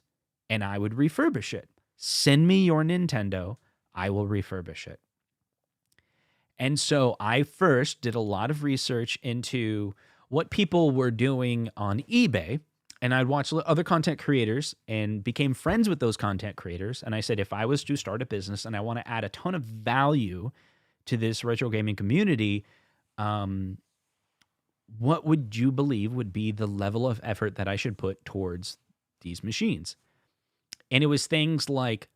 and I would refurbish it. Send me your Nintendo, I will refurbish it. And so I first did a lot of research into what people were doing on eBay, and I'd watch other content creators and became friends with those content creators. And I said, if I was to start a business and I want to add a ton of value to this retro gaming community, what would you believe would be the level of effort that I should put towards these machines? And it was things like,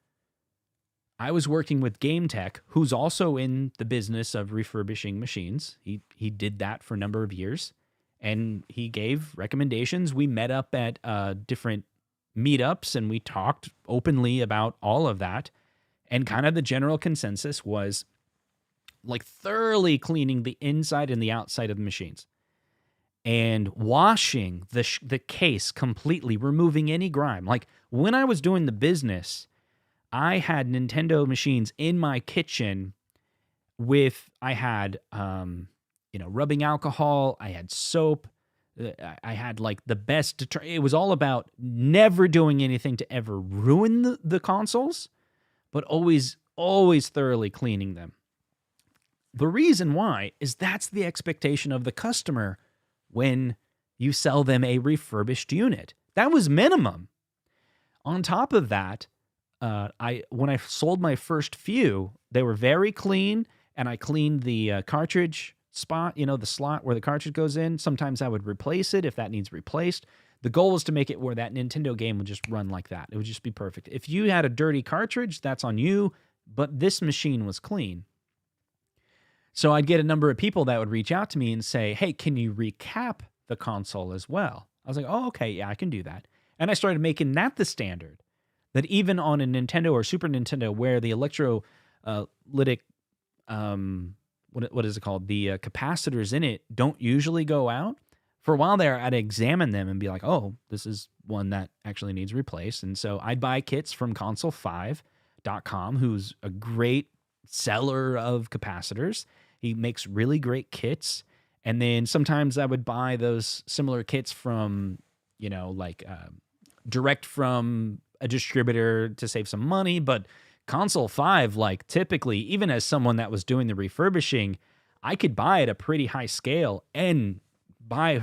I was working with Game Tech, who's also in the business of refurbishing machines. He did that for a number of years, and he gave recommendations. We met up at different meetups, and we talked openly about all of that. And kind of the general consensus was, like, thoroughly cleaning the inside and the outside of the machines, and washing the case completely, removing any grime. Like, when I was doing the business, I had Nintendo machines in my kitchen with, I had, rubbing alcohol, I had soap, I had, like, the best, it was all about never doing anything to ever ruin the consoles, but always thoroughly cleaning them. The reason why is that's the expectation of the customer when you sell them a refurbished unit. That was minimum. On top of that, when I sold my first few, they were very clean, and I cleaned the cartridge spot, the slot where the cartridge goes in. Sometimes I would replace it if that needs replaced. The goal was to make it where that Nintendo game would just run like that. It would just be perfect. If you had a dirty cartridge, that's on you, but this machine was clean. So I'd get a number of people that would reach out to me and say, hey, can you recap the console as well? I was like, oh, okay, yeah, I can do that. And I started making that the standard, that even on a Nintendo or Super Nintendo where the electrolytic, what is it called? The capacitors in it don't usually go out. For a while there, I'd examine them and be like, oh, this is one that actually needs replaced. And so I'd buy kits from console5.com, who's a great seller of capacitors. He makes really great kits. And then sometimes I would buy those similar kits from, direct from a distributor to save some money. But Console 5, like typically, even as someone that was doing the refurbishing, I could buy at a pretty high scale and buy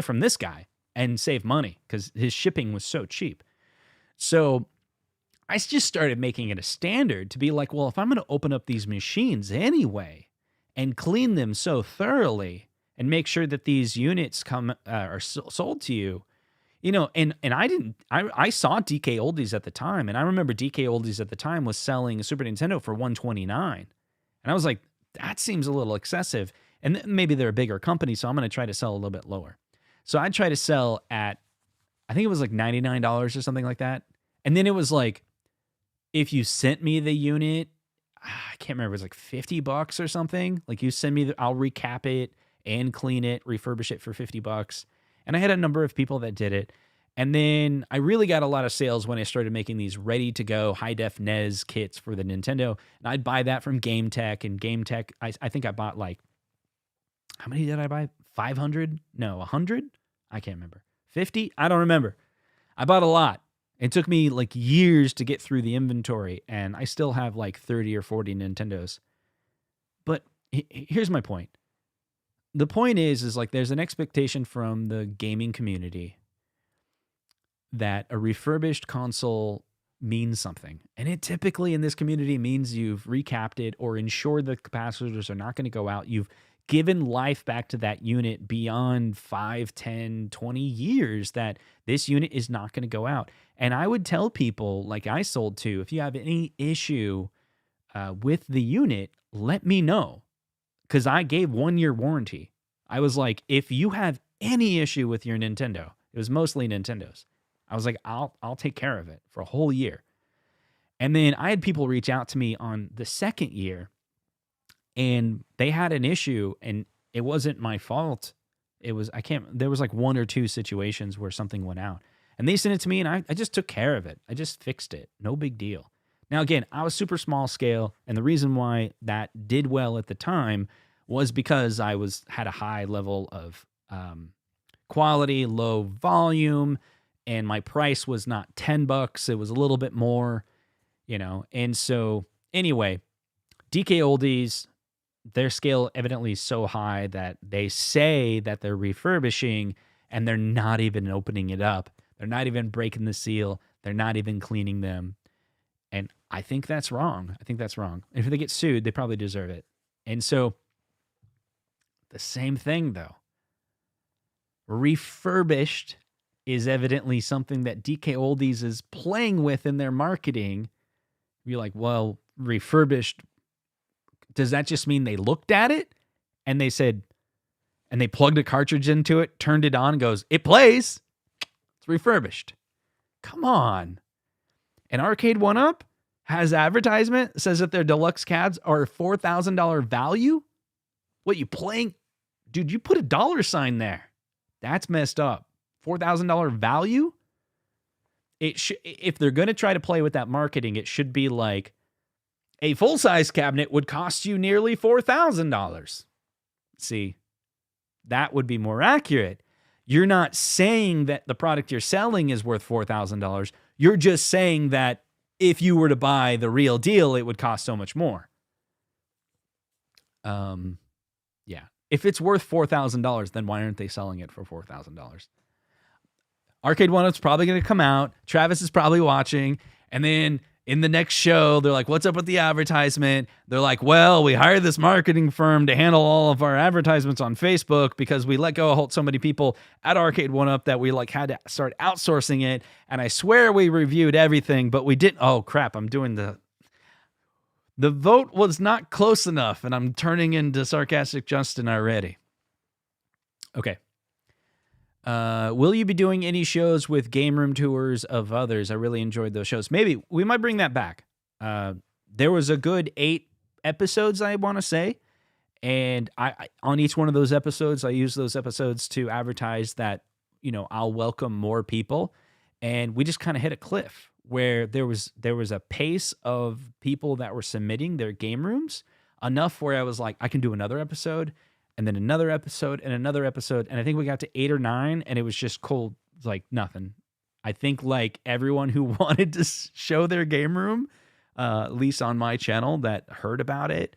from this guy and save money because his shipping was so cheap. So I just started making it a standard to be like, well, if I'm going to open up these machines anyway and clean them so thoroughly and make sure that these units are sold to you, and I saw DK Oldies at the time, and I remember DK Oldies at the time was selling a Super Nintendo for $129, and I was like, that seems a little excessive, and maybe they're a bigger company, so I'm going to try to sell a little bit lower. So I'd try to sell at, I think it was like $99 or something like that, and then it was like, if you sent me the unit, I can't remember, it was like $50 or something. Like you send me, I'll recap it and clean it, refurbish it for $50. And I had a number of people that did it. And then I really got a lot of sales when I started making these ready-to-go high-def NES kits for the Nintendo. And I'd buy that from Game Tech. And Game Tech, I think I bought like, how many did I buy? 500? No, 100? I can't remember. 50? I don't remember. I bought a lot. It took me like years to get through the inventory. And I still have like 30 or 40 Nintendos. But here's my point. The point is like there's an expectation from the gaming community that a refurbished console means something. And it typically in this community means you've recapped it or ensured the capacitors are not going to go out. You've given life back to that unit beyond 5, 10, 20 years that this unit is not going to go out. And I would tell people like I sold to, if you have any issue with the unit, let me know. Because I gave 1-year warranty. I was like, if you have any issue with your Nintendo, it was mostly Nintendos. I was like, I'll take care of it for a whole year. And then I had people reach out to me on the second year, and they had an issue, and it wasn't my fault. There was like 1 or 2 situations where something went out. And they sent it to me, and I just took care of it. I just fixed it. No big deal. Now, again, I was super small scale, and the reason why that did well at the time was because I had a high level of quality, low volume, and my price was not $10. It was a little bit more, And so, anyway, DK Oldies, their scale evidently is so high that they say that they're refurbishing, and they're not even opening it up. They're not even breaking the seal. They're not even cleaning them. And I think that's wrong. If they get sued, they probably deserve it. And so, the same thing though. Refurbished is evidently something that DK Oldies is playing with in their marketing. You're like, well, refurbished, does that just mean they looked at it and they said, and they plugged a cartridge into it, turned it on, goes, it plays, it's refurbished. Come on. And Arcade1Up has advertisement, says that their deluxe cabs are $4,000 value. What, you playing? Dude, you put a $sign there. That's messed up. $4,000 value? If they're going to try to play with that marketing, it should be like a full-size cabinet would cost you nearly $4,000. See, that would be more accurate. You're not saying that the product you're selling is worth $4,000. You're just saying that if you were to buy the real deal, it would cost so much more. Yeah. If it's worth $4,000, then why aren't they selling it for $4,000? Arcade1Up's probably going to come out. Travis is probably watching. And then in the next show, they're like, what's up with the advertisement? They're like, well, we hired this marketing firm to handle all of our advertisements on Facebook because we let go of so many people at Arcade1Up that we had to start outsourcing it. And I swear we reviewed everything, but we didn't. Oh, crap. I'm doing the vote was not close enough, and I'm turning into sarcastic Justin already. Okay. Will you be doing any shows with game room tours of others? I really enjoyed those shows. Maybe we might bring that back. There was a good 8 episodes, I want to say. And I on each one of those episodes, I use those episodes to advertise that, I'll welcome more people. And we just kind of hit a cliff. where there was a pace of people that were submitting their game rooms enough where I was like, I can do another episode and then another episode and another episode. And I think we got to 8 or 9 and it was just cold, like nothing. I think like everyone who wanted to show their game room, at least on my channel that heard about it,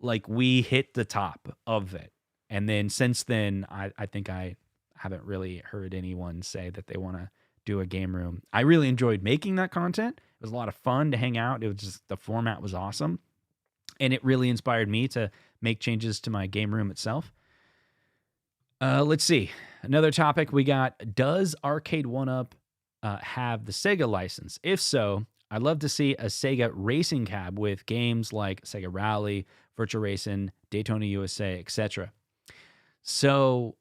like we hit the top of it. And then since then, I think I haven't really heard anyone say that they want to do a game room. I really enjoyed making that content. It was a lot of fun to hang out. It was just, the format was awesome. And it really inspired me to make changes to my game room itself. Let's see. Another topic we got, does Arcade1Up have the Sega license? If so, I'd love to see a Sega racing cab with games like Sega Rally, Virtual Racing, Daytona USA, etc. So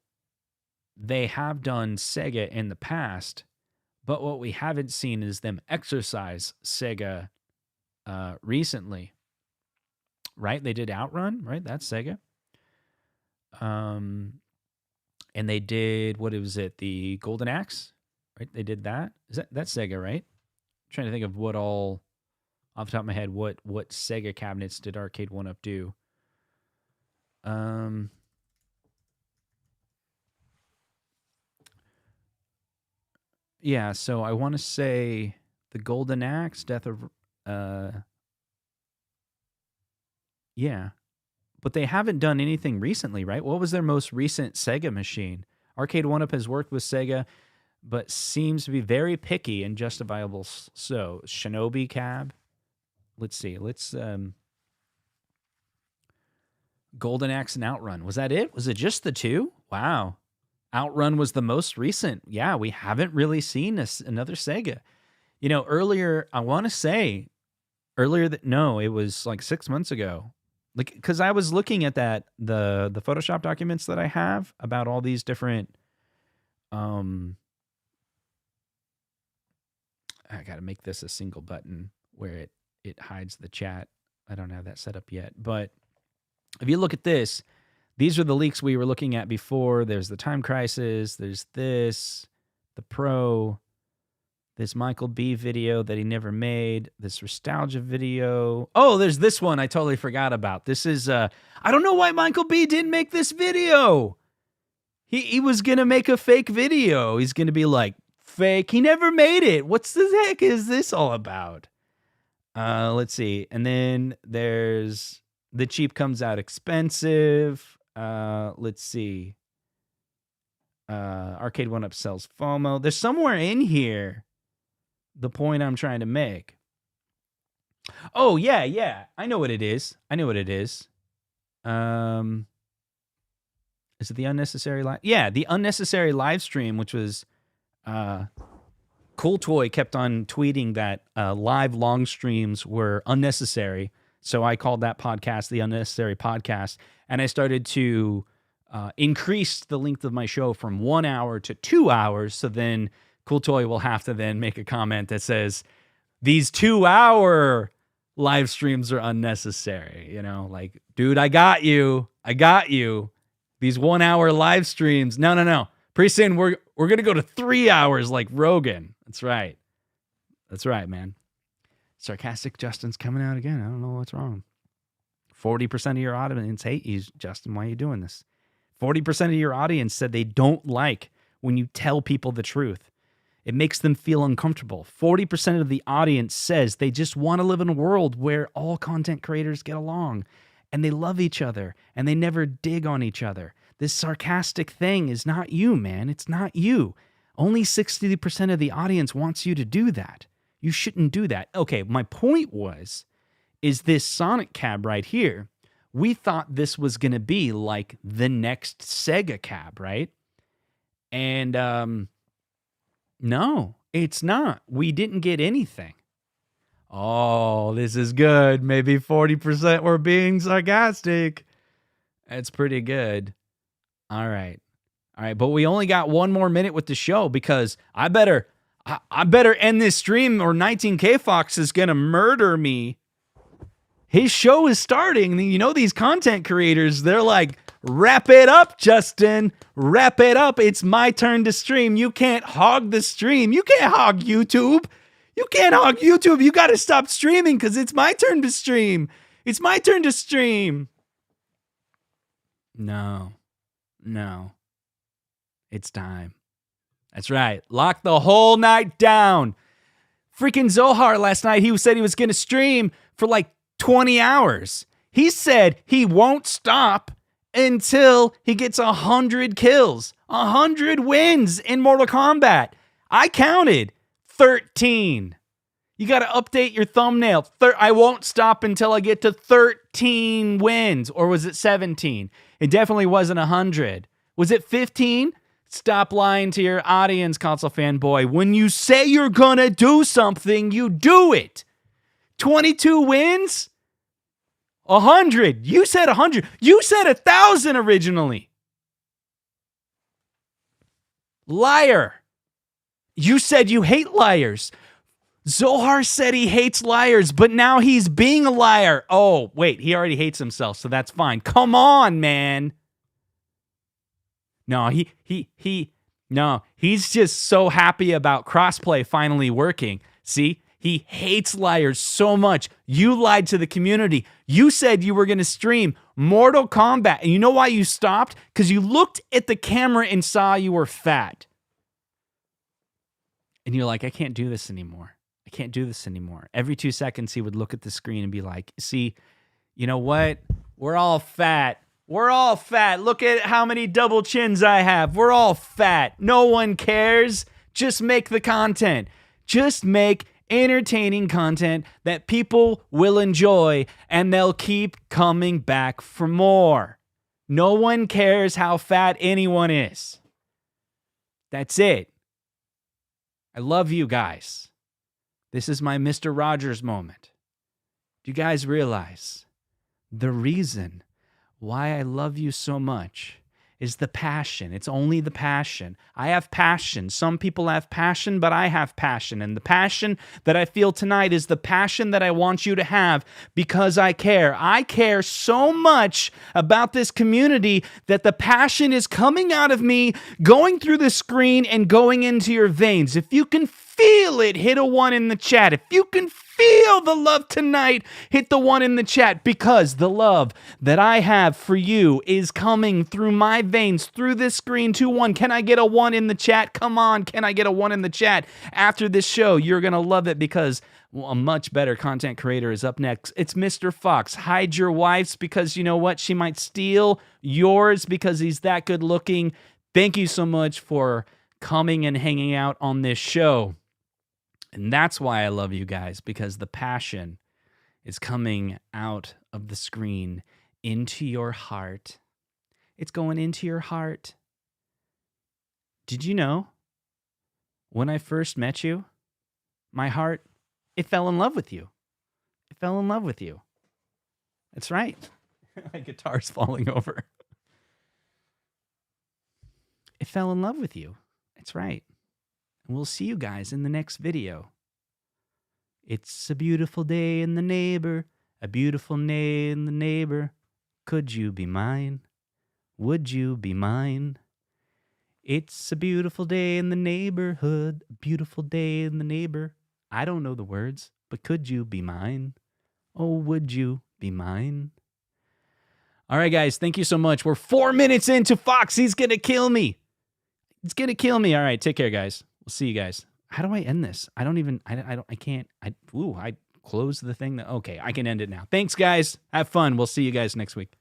they have done Sega in the past, but what we haven't seen is them exercise Sega recently. Right? They did Outrun, right? That's Sega. And they did, what was it? The Golden Axe, right? They did that. That's Sega, right? I'm trying to think of what all, off the top of my head, what Sega cabinets did Arcade1Up do? Yeah, so I want to say the Golden Axe, Death of, yeah. But they haven't done anything recently, right? What was their most recent Sega machine? Arcade1Up has worked with Sega, but seems to be very picky and justifiable. So, Shinobi cab. Let's see. Golden Axe and Outrun. Was that it? Was it just the two? Wow. Outrun was the most recent. Yeah, we haven't really seen another Sega. You know, earlier, I want to say, no, it was like 6 months ago. Like, because I was looking at the Photoshop documents that I have about all these different, I got to make this a single button where it hides the chat. I don't have that set up yet. But if you look at this, these are the leaks we were looking at before. There's the Time Crisis. There's this, the Pro, this Michael B video that he never made, this nostalgia video. Oh, there's this one I totally forgot about. This is, I don't know why Michael B didn't make this video. He was going to make a fake video. He's going to be like, fake. He never made it. What's the heck is this all about? Let's see. And then there's the cheap comes out expensive. Let's see. Arcade1Up sells FOMO. There's somewhere in here the point I'm trying to make. Oh, yeah. I know what it is. Is it the unnecessary live? Yeah, the unnecessary live stream, which was Cool Toy kept on tweeting that live long streams were unnecessary. So I called that podcast the Unnecessary Podcast, and I started to increase the length of my show from 1 hour to 2 hours. So then Cool Toy will have to then make a comment that says, these 2 hour live streams are unnecessary. You know, like, dude, I got you. These 1 hour live streams. No. Pretty soon we're going to go to 3 hours like Rogan. That's right, man. Sarcastic Justin's coming out again. I don't know what's wrong. 40% of your audience hate you, Justin. Why are you doing this? 40% of your audience said they don't like when you tell people the truth. It makes them feel uncomfortable. 40% of the audience says they just want to live in a world where all content creators get along and they love each other and they never dig on each other. This sarcastic thing is not you, man. It's not you. Only 60% of the audience wants you to do that. You shouldn't do that. Okay, my point is this Sonic cab right here. We thought this was going to be like the next Sega cab, right? And no, it's not. We didn't get anything. Oh, this is good. Maybe 40% were being sarcastic. That's pretty good. All right, but we only got 1 more minute with the show because I better end this stream or 19K Fox is going to murder me. His show is starting. You know, these content creators, they're like, wrap it up, Justin. Wrap it up. It's my turn to stream. You can't hog the stream. You can't hog YouTube. You can't hog YouTube. You got to stop streaming because it's my turn to stream. It's my turn to stream. No. It's time. That's right. Lock the whole night down. Freaking Zohar last night, he said he was going to stream for like 20 hours. He said he won't stop until he gets 100 kills, 100 wins in Mortal Kombat. I counted 13. You got to update your thumbnail. I won't stop until I get to 13 wins. Or was it 17? It definitely wasn't 100. Was it 15? Stop lying to your audience, console fanboy. When you say you're gonna do something, you do it. 22 wins? 100. You said 100. You said 1,000 originally. Liar. You said you hate liars. Zohar said he hates liars, but now he's being a liar. Oh, wait, he already hates himself, so that's fine. Come on, man. No, he's just so happy about crossplay finally working. See, he hates liars so much. You lied to the community. You said you were going to stream Mortal Kombat, and you know why you stopped? Because you looked at the camera and saw you were fat. And you're like, I can't do this anymore. I can't do this anymore. Every 2 seconds, he would look at the screen and be like, see, you know what? We're all fat. We're all fat. Look at how many double chins I have. We're all fat. No one cares. Just make the content. Just make entertaining content that people will enjoy, and they'll keep coming back for more. No one cares how fat anyone is. That's it. I love you guys. This is my Mr. Rogers moment. Do you guys realize the reason why I love you so much is the passion? It's only the passion. I have passion. Some people have passion, but I have passion. And the passion that I feel tonight is the passion that I want you to have because I care. I care so much about this community that the passion is coming out of me, going through the screen and going into your veins. If you can feel it, hit a 1 in the chat. If you can feel the love tonight, hit the 1 in the chat, because the love that I have for you is coming through my veins, through this screen. 2-1. Can I get a 1 in the chat? Come on, can I get a 1 in the chat? After this show, you're going to love it because a much better content creator is up next. It's Mr. Fox. Hide your wife's because you know what? She might steal yours because he's that good looking. Thank you so much for coming and hanging out on this show. And that's why I love you guys, because the passion is coming out of the screen into your heart. It's going into your heart. Did you know when I first met you, my heart, it fell in love with you. It fell in love with you. That's right. My guitar's falling over. It fell in love with you. That's right. And we'll see you guys in the next video. It's a beautiful day in the neighbor, a beautiful day in the neighbor. Could you be mine? Would you be mine? It's a beautiful day in the neighborhood, a beautiful day in the neighbor. I don't know the words, but could you be mine? Oh, would you be mine? All right, guys, thank you so much. We're 4 minutes into Fox. He's going to kill me. It's going to kill me. All right, take care, guys. We'll see you guys. How do I end this? I closed the thing. Okay, I can end it now. Thanks, guys. Have fun. We'll see you guys next week.